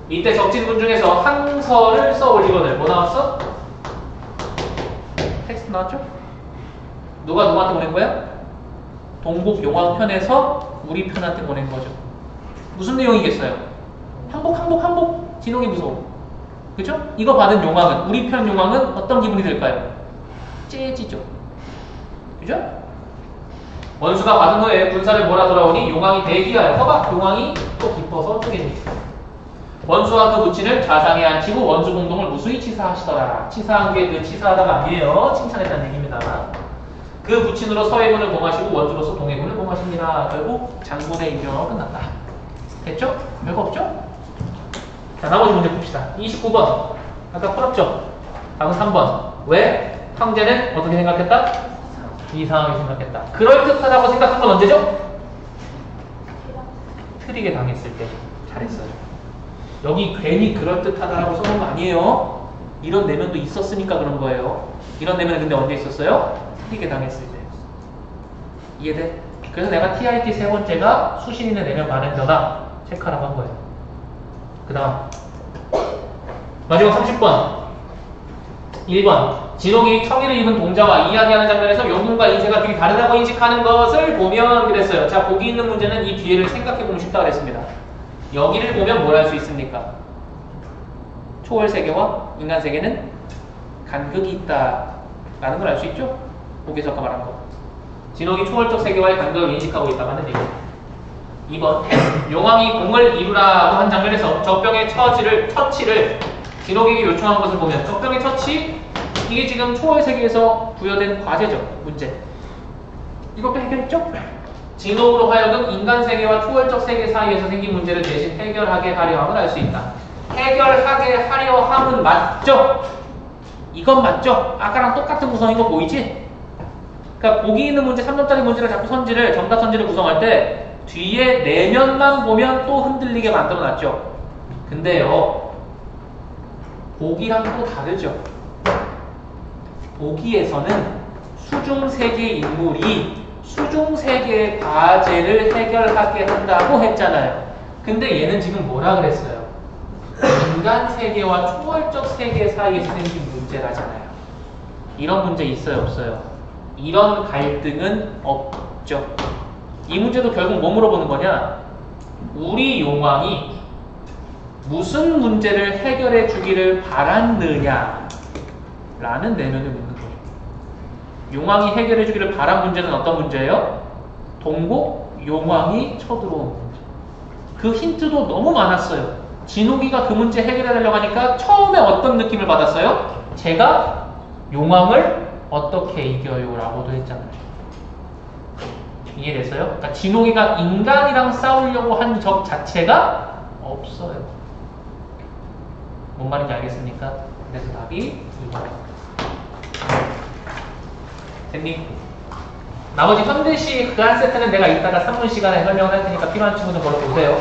이때 적진군 중에서 항서를 써올리거늘 뭐 나왔어? 텍스트 나왔죠? 누가 누구한테 보낸 거야? 동국 용왕 편에서 우리 편한테 보낸 거죠. 무슨 내용이겠어요? 항복 진홍이 무서워. 그죠? 이거 받은 용왕은 우리 편 용왕은 어떤 기분이 들까요? 째지죠. 그죠? 원수가 받은 후에 군사를 몰아 돌아오니 용왕이 대기하여 허박 용왕이 또 기뻐서 쪼개집니다. 원수와 그 부친을 좌상에 앉히고 원수 공동을 무수히 치사하시더라. 치사한 게 그 치사하다가 아니에요. 칭찬했다는 얘기입니다. 그 부친으로 서해군을 봉하시고 원주로서 동해군을 봉하십니다. 결국 장군의 임명으로 끝났다. 됐죠? 별거 없죠? 자, 나머지 문제 봅시다. 29번. 아까 풀었죠? 답은 3번. 왜? 황제는 어떻게 생각했다? 이상하게 생각했다. 그럴듯하다고 생각한 건 언제죠? 틀리게 당했을 때. 잘했어요. 여기 괜히 그럴듯하다고 써놓은 거 아니에요. 이런 내면도 있었으니까 그런 거예요. 이런 내면은 근데 언제 있었어요? 틀리게 당했을 때. 이해돼? 그래서 내가 TIT 세 번째가 수신인의 내면 반응자다 체크하라고 한 거예요. 그 다음 마지막 30번 1번 진홍이 청의를 입은 동자와 이야기하는 장면에서 용문과 인쇄가 되게 다르다고 인식하는 것을 보면 그랬어요. 자, 보기 있는 문제는 이 뒤에를 생각해보면 쉽다 그랬습니다. 여기를 보면 뭘 할 수 있습니까? 초월 세계와 인간 세계는 간극이 있다 라는 걸 알 수 있죠? 보기에서 아까 말한 거. 진홍이 초월적 세계와의 간극을 인식하고 있다고 하는 얘기. 2번 용왕이 공을 이루라고 한 장면에서 적병의 처치를 진홍에게 요청한 것을 보면 적병의 처치 이게 지금 초월 세계에서 부여된 과제죠. 문제. 이것도 해결했죠? 진홍으로 하여금 인간 세계와 초월적 세계 사이에서 생긴 문제를 대신 해결하게 하려 함을 알 수 있다. 해결하게 하려 함은 맞죠? 이건 맞죠? 아까랑 똑같은 구성인 거 보이지? 그러니까 보기 있는 문제 3점짜리 문제를 자꾸 정답 선지를 구성할 때 뒤에 내면만 보면 또 흔들리게 만들어놨죠. 근데요, 보기랑 또 다르죠. 보기에서는 수중세계 인물이 수중세계의 과제를 해결하게 한다고 했잖아요. 근데 얘는 지금 뭐라 그랬어요? 인간 세계와 초월적 세계 사이에서 생긴 문제라잖아요. 이런 문제 있어요, 없어요? 이런 갈등은 없죠. 이 문제도 결국 뭐 물어보는 거냐? 우리 용왕이 무슨 문제를 해결해 주기를 바랐느냐? 라는 내면을 묻는 거죠. 용왕이 해결해 주기를 바란 문제는 어떤 문제예요? 동국 용왕이 쳐들어온 문제. 그 힌트도 너무 많았어요. 진욱이가 그 문제 해결해 달라고 하니까 처음에 어떤 느낌을 받았어요? 제가 용왕을 어떻게 이겨요? 라고도 했잖아요. 이해됐어요? 그러니까 진옥이가 인간이랑 싸우려고 한 적 자체가 없어요. 뭔 말인지 알겠습니까? 그래서 답이 2번. 됐니? 나머지 현대시 그 한 세트는 내가 이따가 3분 시간에 설명을 할 테니까 필요한 친구는 걸어 보세요.